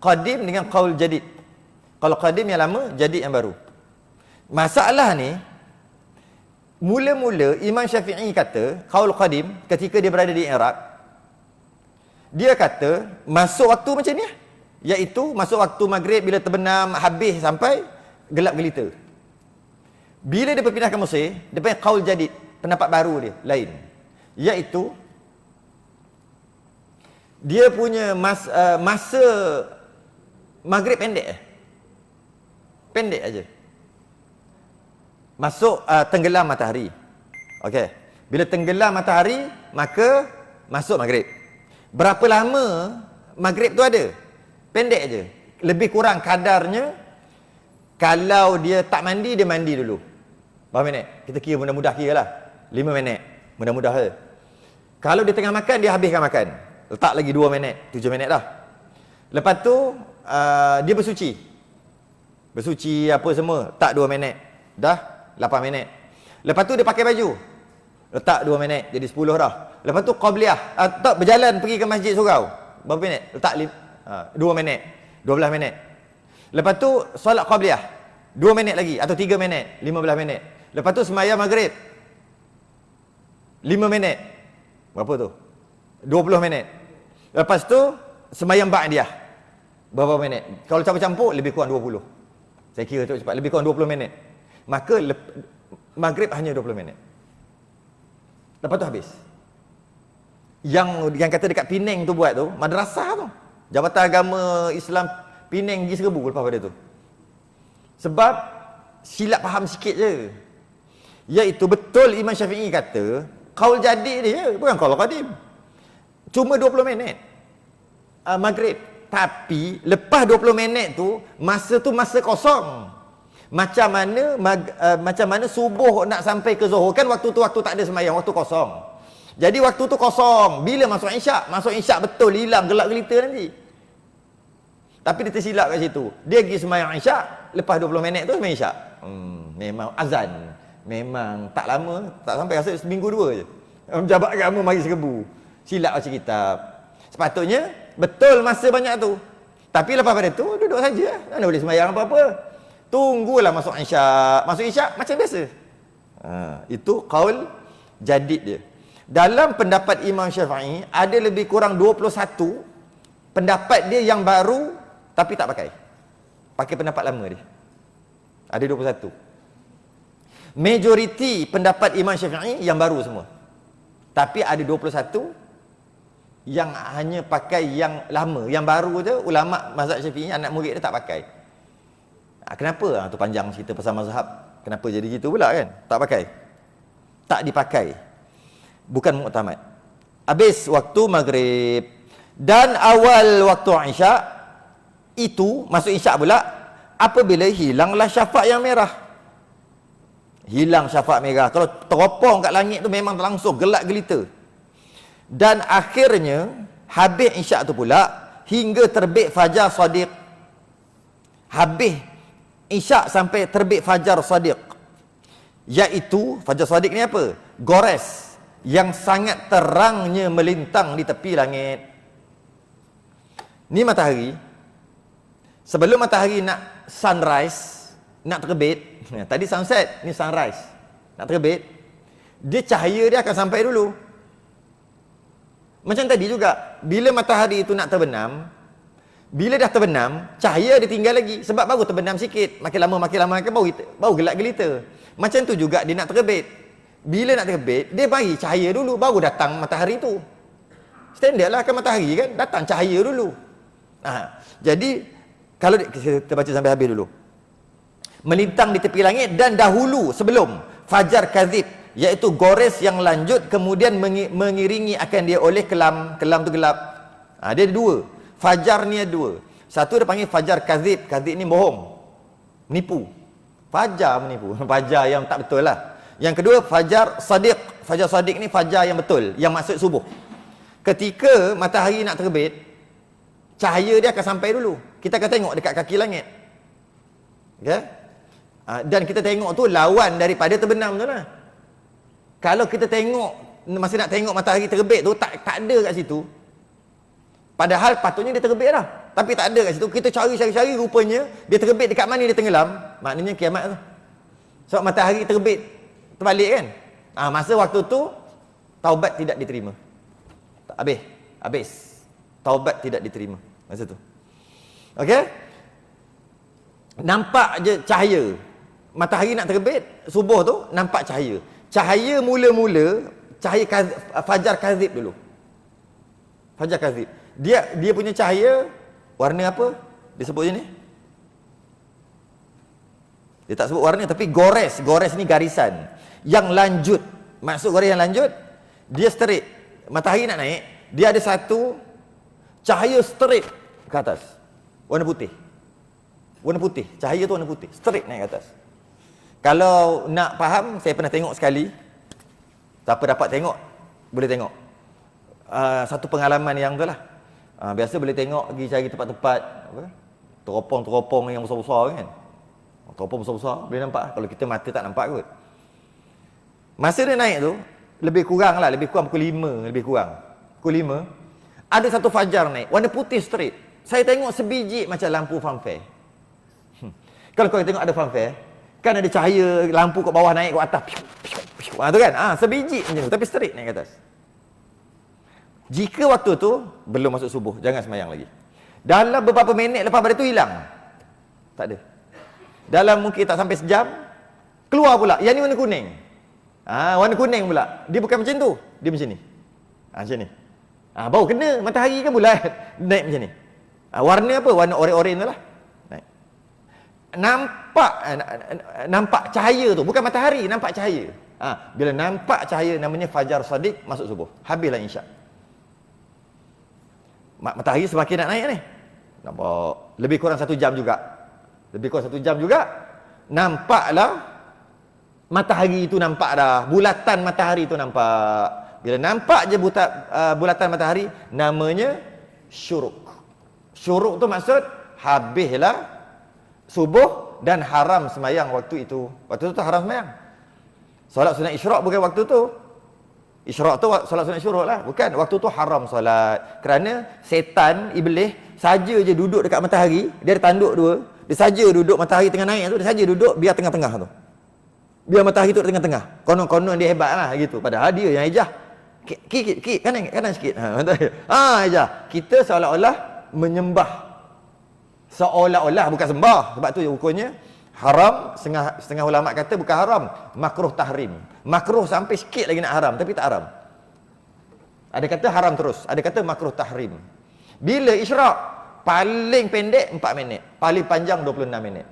qadim dengan qaul jadid. Kalau qadim yang lama, jadid yang baru. Masalah ni mula-mula Imam Syafi'i kata qaul qadim ketika dia berada di Iraq. Dia kata masuk waktu macam ni, iaitu masuk waktu maghrib bila terbenam habis sampai gelap gelita. Bila dia berpindah ke Mesir, dia punya qaul jadid, pendapat baru dia lain, iaitu dia punya masa maghrib pendek aja. Masuk tenggelam matahari. Okey. Bila tenggelam matahari, maka masuk maghrib. Berapa lama maghrib tu ada? Pendek aja. Lebih kurang kadarnya, kalau dia tak mandi, dia mandi dulu. Berapa minit? Kita kira mudah-mudah kira lah. 5 minit. Mudah-mudah je. Kalau dia tengah makan, dia habiskan makan. Letak lagi 2 minit. 7 minit dah. Lepas tu, dia bersuci. Bersuci apa semua. Tak 2 minit. Dah 8 minit. Lepas tu dia pakai baju. Letak 2 minit. Jadi 10 dah. Lepas tu qabliyah. Tak berjalan pergi ke masjid surau. Berapa minit? Letak 2 minit. 12 minit. Lepas tu solat qabliyah. 2 minit lagi. Atau 3 minit. 15 minit. Lepas tu sembahyang maghrib. 5 minit. Berapa tu? 20 minit. Lepas tu sembahyang ba'diyah. Berapa minit? Kalau campur-campur lebih kurang 20. Saya kira tu cepat. Lebih kurang 20 minit. Maka maghrib hanya 20 minit. Lepas tu habis. Yang kata dekat Penang tu buat tu, madrasah tu. Jabatan Agama Islam Penang pergi serbu lepas pada tu. Sebab silap faham sikit je. Iaitu betul Imam Syafi'i kata, qaul jadid dia, bukan qaul qadim. Cuma 20 minit. Maghrib. Tapi lepas 20 minit tu, masa kosong. Macam mana subuh nak sampai ke Zuhur, kan waktu tu waktu tak ada sembahyang, waktu kosong. Jadi waktu tu kosong. Bila masuk Isyak betul hilang gelap gelita nanti. Tapi dia tersilap kat situ. Dia pergi sembahyang Isyak, lepas 20 minit tu sembahyang Isyak. Memang azan. Memang tak lama, tak sampai rasa seminggu 2 je. Pejabat agama mari serbu. Silap baca kitab. Sepatutnya betul masa banyak tu. Tapi lepas pada tu duduk saja. Mana boleh sembahyang apa-apa. Tunggulah masuk Isyak. Masuk Isyak macam biasa. Itu qaul jadid dia. Dalam pendapat Imam Syafi'i ada lebih kurang 21 pendapat dia yang baru tapi tak pakai. Pakai pendapat lama dia. Ada 21. Majoriti pendapat Imam Syafi'i yang baru semua. Tapi ada 21 yang hanya pakai yang lama. Yang baru je ulama mazhab Syafi'i, anak murid dia tak pakai. Kenapa? Tu panjang cerita pasal mazhab. Kenapa jadi gitu pula kan? Tak pakai. Tak dipakai. Bukan muktamad. Habis waktu maghrib dan awal waktu Isyak itu, masuk Isyak pula apabila hilanglah syafaq yang merah. Hilang syafaq merah. Kalau teropong kat langit tu memang langsung gelap gelita. Dan akhirnya habis Isyak tu pula hingga terbit fajar shadiq. Habis Isyak sampai terbit fajar shadiq. Iaitu fajar shadiq ni apa? Gores yang sangat terangnya melintang di tepi langit. Ni matahari. Sebelum matahari nak sunrise, nak terbit, tadi sunset, ni sunrise. Nak terbit, dia cahaya dia akan sampai dulu. Macam tadi juga, bila matahari itu nak terbenam, bila dah terbenam, cahaya dia tinggal lagi. Sebab baru terbenam sikit, makin lama baru gelap gelita. Macam tu juga dia nak terbit. Bila nak terbit, dia bagi cahaya dulu, baru datang matahari tu. Standard lah kan matahari kan, datang cahaya dulu. Jadi, kalau kita baca sampai habis dulu. Melintang di tepi langit dan dahulu sebelum fajar kadzib, iaitu gores yang lanjut kemudian mengiringi akan dia oleh kelam. Kelam tu gelap. Dia ada 2. Fajar ni ada 2. Satu dia panggil fajar kadzib. Kadzib ni bohong, menipu. Fajar menipu. Fajar yang tak betul lah. Yang kedua fajar shadiq. Fajar shadiq ni fajar yang betul, yang maksud subuh. Ketika matahari nak terbit, cahaya dia akan sampai dulu. Kita akan tengok dekat kaki langit. Okay? Dan kita tengok tu lawan daripada terbenam tu lah. Kalau kita tengok, masa nak tengok matahari terbit tu, tak ada kat situ. Padahal patutnya dia terbit lah. Tapi tak ada kat situ. Kita cari-cari, rupanya dia terbit dekat mana dia tenggelam. Maknanya kiamat tu. Sebab matahari terbit terbalik kan. Masa waktu tu, taubat tidak diterima. Habis. Taubat tidak diterima masa tu. Okey? Nampak je cahaya. Matahari nak terbit, subuh tu nampak cahaya. Cahaya mula-mula cahaya fajar kadzib dulu. Fajar kadzib. Dia punya cahaya warna apa? Dia sebut je ni. Dia tak sebut warna tapi gores. Gores ni garisan yang lanjut. Maksud gores yang lanjut, dia straight. Matahari nak naik, dia ada satu cahaya straight ke atas. Warna putih. Warna putih. Cahaya tu warna putih. Straight naik ke atas. Kalau nak faham, saya pernah tengok sekali. Siapa dapat tengok, boleh tengok. Satu pengalaman yang tu lah. Biasa boleh tengok pergi cari tempat-tempat teropong-teropong yang besar-besar kan. Teropong besar-besar, boleh nampak. Kalau kita mata tak nampak kot. Masa dia naik tu, lebih kurang pukul 5, lebih kurang. Pukul 5, ada satu fajar naik, warna putih straight. Saya tengok sebiji macam lampu fanfare. Kalau kau tengok ada fanfare, kan ada cahaya lampu kat bawah naik ke atas. Tu kan? Sebiji macam tu, tapi straight naik ke atas. Jika waktu tu belum masuk subuh, jangan sembahyang lagi. Dalam beberapa minit lepas pada tu hilang. Tak ada. Dalam mungkin tak sampai sejam, keluar pula. Yang ni warna kuning. Warna kuning pula. Dia bukan macam tu. Dia macam ni. Macam ni. Baru kena. Matahari kan bulat. Naik macam ni. Warna apa? Warna oren-oren tu lah. Naik. Nampak cahaya tu. Bukan matahari. Nampak cahaya. Bila nampak cahaya, namanya Fajar Shadiq, masuk subuh. Habislah isyak. Matahari semakin nak naik ni. Nampak. Lebih kurang 1 jam juga. Nampaklah matahari itu nampak dah. Bulatan matahari itu nampak. Bila nampak je bulatan matahari, namanya syuruk. Syuruk tu maksud habislah subuh dan haram semayang waktu itu. Waktu tu haram semayang. Solat sunat isyraq bukan waktu tu. Isyraq tu solat sunat syuruk lah. Bukan. Waktu tu haram solat. Kerana setan, iblis, saja je duduk dekat matahari. Dia ada tanduk dua. Dia saja duduk matahari tengah naik tu. Dia saja duduk biar tengah-tengah tu. Biar matahari tu tengah-tengah. Konon-konon dia hebat lah gitu. Padahal dia yang ejah. Kik, kanan sikit. Ejah. Kita seolah-olah menyembah. Seolah-olah, bukan sembah. Sebab tu hukumnya haram. Setengah ulama kata bukan haram. Makruh tahrim. Makruh sampai sikit lagi nak haram. Tapi tak haram. Ada kata haram terus. Ada kata makruh tahrim. Bila isyraq? Paling pendek 4 minit. Paling panjang 26 minit.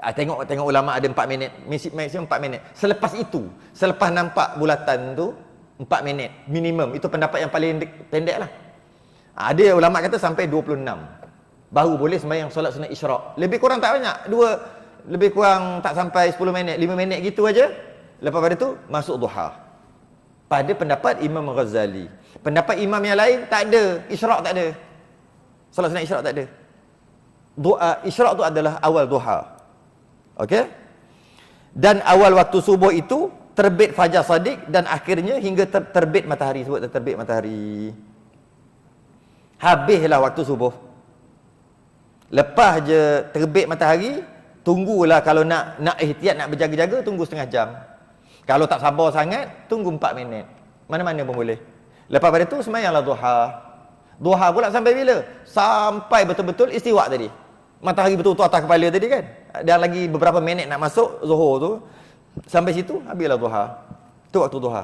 Tengok ulama ada 4 minit, maksimum 4 minit. Selepas itu, selepas nampak bulatan tu 4 minit minimum. Itu pendapat yang paling pendek lah. Ada ulama kata sampai 26. Baru boleh sembahyang solat sunat isyraq. Lebih kurang tak banyak. Lebih kurang tak sampai 10 minit, 5 minit gitu aja. Lepas pada tu masuk duha. Pada pendapat Imam Ghazali. Pendapat imam yang lain tak ada, isyraq tak ada. Solat sunat isyraq tak ada. Isyraq tu adalah awal duha. Okey? Dan awal waktu subuh itu terbit fajar shadiq dan akhirnya hingga terbit matahari. Sebut terbit matahari. Habislah waktu subuh. Lepas je terbit matahari, tunggulah kalau nak ihtiyat, nak berjaga-jaga, tunggu setengah jam. Kalau tak sabar sangat, tunggu 4 minit. Mana-mana pun boleh. Lepas pada tu sembahyanglah duha. Duha pula sampai bila? Sampai betul-betul istiwa tadi. Matahari betul-betul atas kepala tadi kan. Dan lagi beberapa minit nak masuk zuhur tu. Sampai situ habislah duha. Itu waktu duha.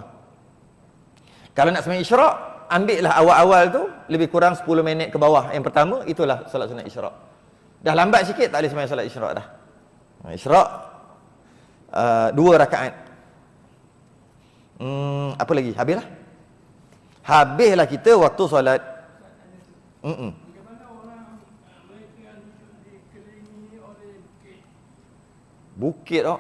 Kalau nak sembahyang isyraq, ambillah awal-awal tu lebih kurang 10 minit ke bawah. Yang pertama itulah solat sunat isyraq. Dah lambat sikit tak boleh sembahyang solat isyraq dah. Isyraq 2 rakaat. Apa lagi? Habislah. Habislah kita waktu solat. Bukit tak?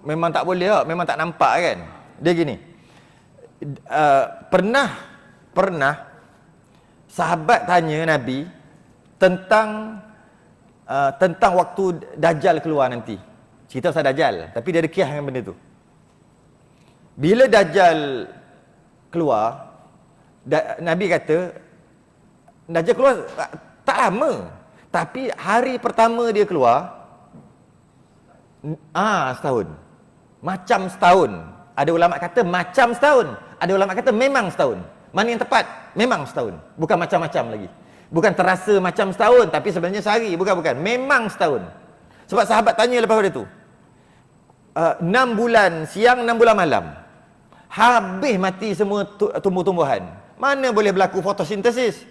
Memang tak boleh tak? Memang tak nampak kan? Dia gini. Pernah sahabat tanya Nabi tentang waktu Dajjal keluar nanti. Cerita pasal Dajjal, tapi dia ada kisah dengan benda tu. Bila Dajjal keluar, Nabi kata Dajjal keluar tak lama, tapi hari pertama dia keluar setahun. Macam setahun. Ada ulama kata macam setahun, ada ulama kata memang setahun. Mana yang tepat? Memang setahun. Bukan macam-macam lagi. Bukan terasa macam setahun tapi sebenarnya sehari. Bukan. Memang setahun. Sebab sahabat tanya lepas pada tu, 6 bulan siang, 6 bulan malam, habis mati semua tumbuh-tumbuhan. Mana boleh berlaku fotosintesis?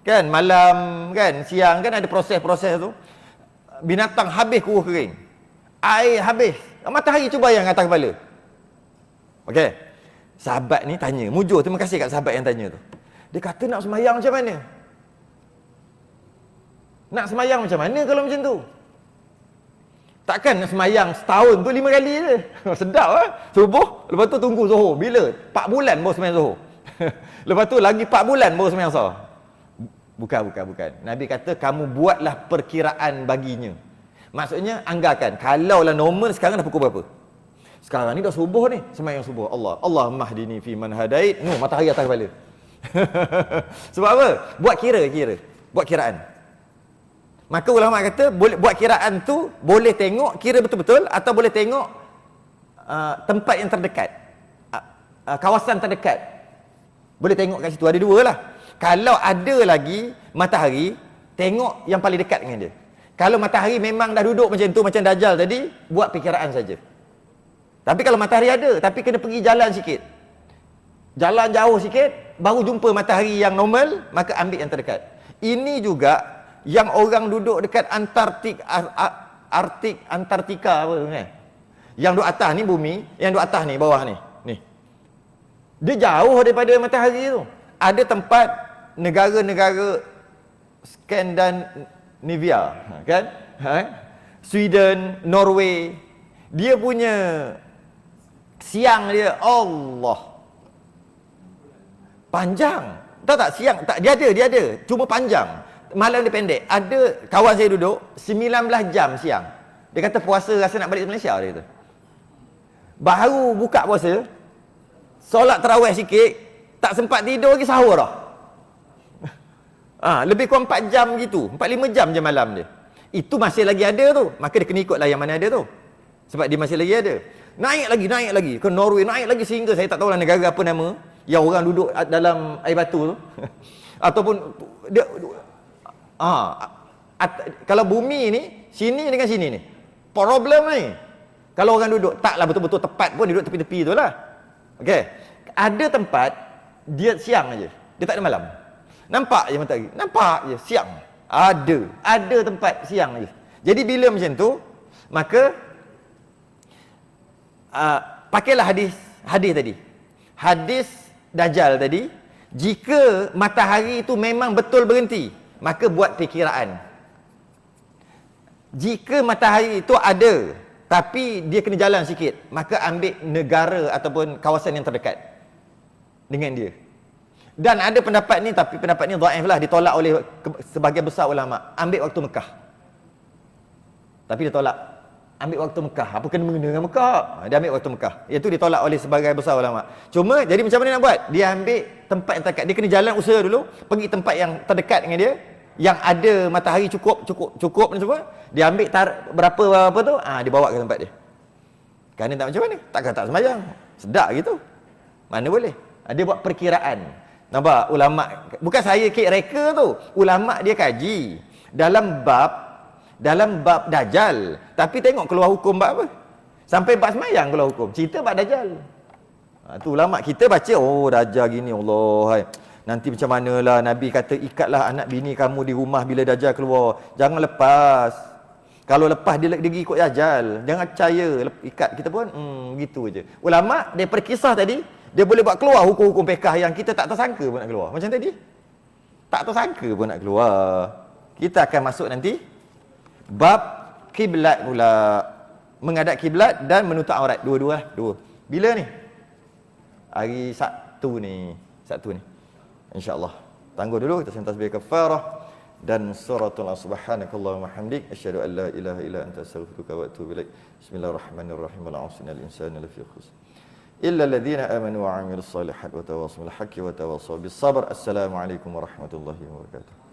Kan malam kan, siang kan ada proses-proses tu. Binatang habis kuruh kering. Air habis. Matahari cuba yang atas kepala. Okey. Sahabat ni tanya, mujur terima kasih kat sahabat yang tanya tu. Dia kata nak semayang macam mana? Nak semayang macam mana kalau macam tu? Takkan nak semayang setahun tu 5 kali je. Sedap lah. Subuh, lepas tu tunggu Zuhur. Bila? 4 bulan baru semayang Zuhur. Lepas tu lagi 4 bulan baru semayang Asar. Bukan. Nabi kata kamu buatlah perkiraan baginya. Maksudnya anggarkan, kalaulah normal sekarang dah pukul berapa? Sekarang ni dah subuh ni, semayang subuh. Allah mahdini fi man hadait. Matahari atas kepala. Sebab apa? Buat kira. Buat kiraan. Maka ulama kata boleh buat kiraan tu, boleh tengok kira betul-betul atau boleh tengok tempat yang terdekat. Kawasan terdekat. Boleh tengok kat situ, ada dua lah. Kalau ada lagi matahari, tengok yang paling dekat dengan dia. Kalau matahari memang dah duduk macam tu, macam Dajjal tadi, buat perkiraan saja. Tapi kalau matahari ada, tapi kena pergi jalan sikit. Jalan jauh sikit, baru jumpa matahari yang normal, maka ambil yang terdekat. Ini juga yang orang duduk dekat Antartika apa kan? Yang duduk atas ni bumi, yang duduk atas ni bawah ni. Dia jauh daripada matahari tu. Ada tempat negara-negara Skandinavia, kan? Sweden, Norway, dia punya siang dia Allah panjang. Tahu tak siang? Tak, dia ada, cuma panjang. Malam dia pendek. Ada kawan saya duduk 19 jam siang. Dia kata puasa rasa nak balik Malaysia dia kata. Baru buka puasa, solat tarawih sikit, tak sempat tidur lagi sahur dah. Lebih kurang 4 jam gitu, 4-5 jam je malam dia. Itu masih lagi ada tu. Maka dia kena ikutlah yang mana ada tu. Sebab dia masih lagi ada. Naik lagi. Ke Norway naik lagi sehingga saya tak tahulah negara apa nama yang orang duduk dalam air batu tu. Ataupun dia kalau bumi ni sini dengan sini ni problem ni. Kalau orang duduk taklah betul-betul tepat pun duduk tepi-tepi tu lah. Okey. Ada tempat dia siang aja. Dia tak ada malam. Nampak je matahari. Nampak je siang. Ada tempat siang aja. Jadi bila macam tu, maka pakailah hadis tadi. Hadis Dajjal tadi, jika matahari itu memang betul berhenti, maka buat perkiraan. Jika matahari itu ada, tapi dia kena jalan sikit, maka ambil negara ataupun kawasan yang terdekat dengan dia. Dan ada pendapat ni, tapi pendapat ni dhaif lah, ditolak oleh sebahagian besar ulama. Ambil waktu Mekah. Tapi dia tolak. Ambil waktu Mekah. Apa kena mengena dengan Mekah? Dia ambil waktu Mekah. Itu ditolak oleh sebagai besar ulama. Cuma jadi macam mana nak buat? Dia ambil tempat yang terdekat. Dia kena jalan usaha dulu, pergi tempat yang terdekat dengan dia, yang ada matahari cukup ni semua. Dia ambil berapa tu, dia bawa ke tempat dia. Kerana tak macam mana? Takkan tak sembahyang. Sedap gitu. Mana boleh? Dia buat perkiraan. Nampak ulama, bukan saya reka tu. Ulama dia kaji dalam bab Dajjal. Tapi tengok keluar hukum bab apa? Sampai bab semayang keluar hukum. Cerita bab Dajjal. Tu ulama kita baca, Dajjal gini, Allah. Nanti macam manalah Nabi kata ikatlah anak bini kamu di rumah bila Dajjal keluar. Jangan lepas. Kalau lepas dia ikut Dajjal. Jangan percaya. Ikat kita pun begitu je. Ulama daripada kisah tadi, dia boleh buat keluar hukum-hukum fiqh yang kita tak tersangka pun nak keluar. Macam tadi. Tak tersangka pun nak keluar. Kita akan masuk nanti bab kiblat pula, menghadap kiblat dan menutup aurat. Dua. Bila ni? Hari Sabtu ni. InsyaAllah. Tangguh dulu, kita sentas tasbih kafarah dan suratul subhanakallahumma hamdik asyhadu an la ilaha illa anta astaghfiruka wa atubu ilaik. Bismillahirrahmanirrahim. Wal 'asril insana lafi khusr illa alladhina amanu wa 'amilus solihat wa tawassaw bil haqqi wa tawassaw bis sabr. Assalamualaikum warahmatullahi wabarakatuh.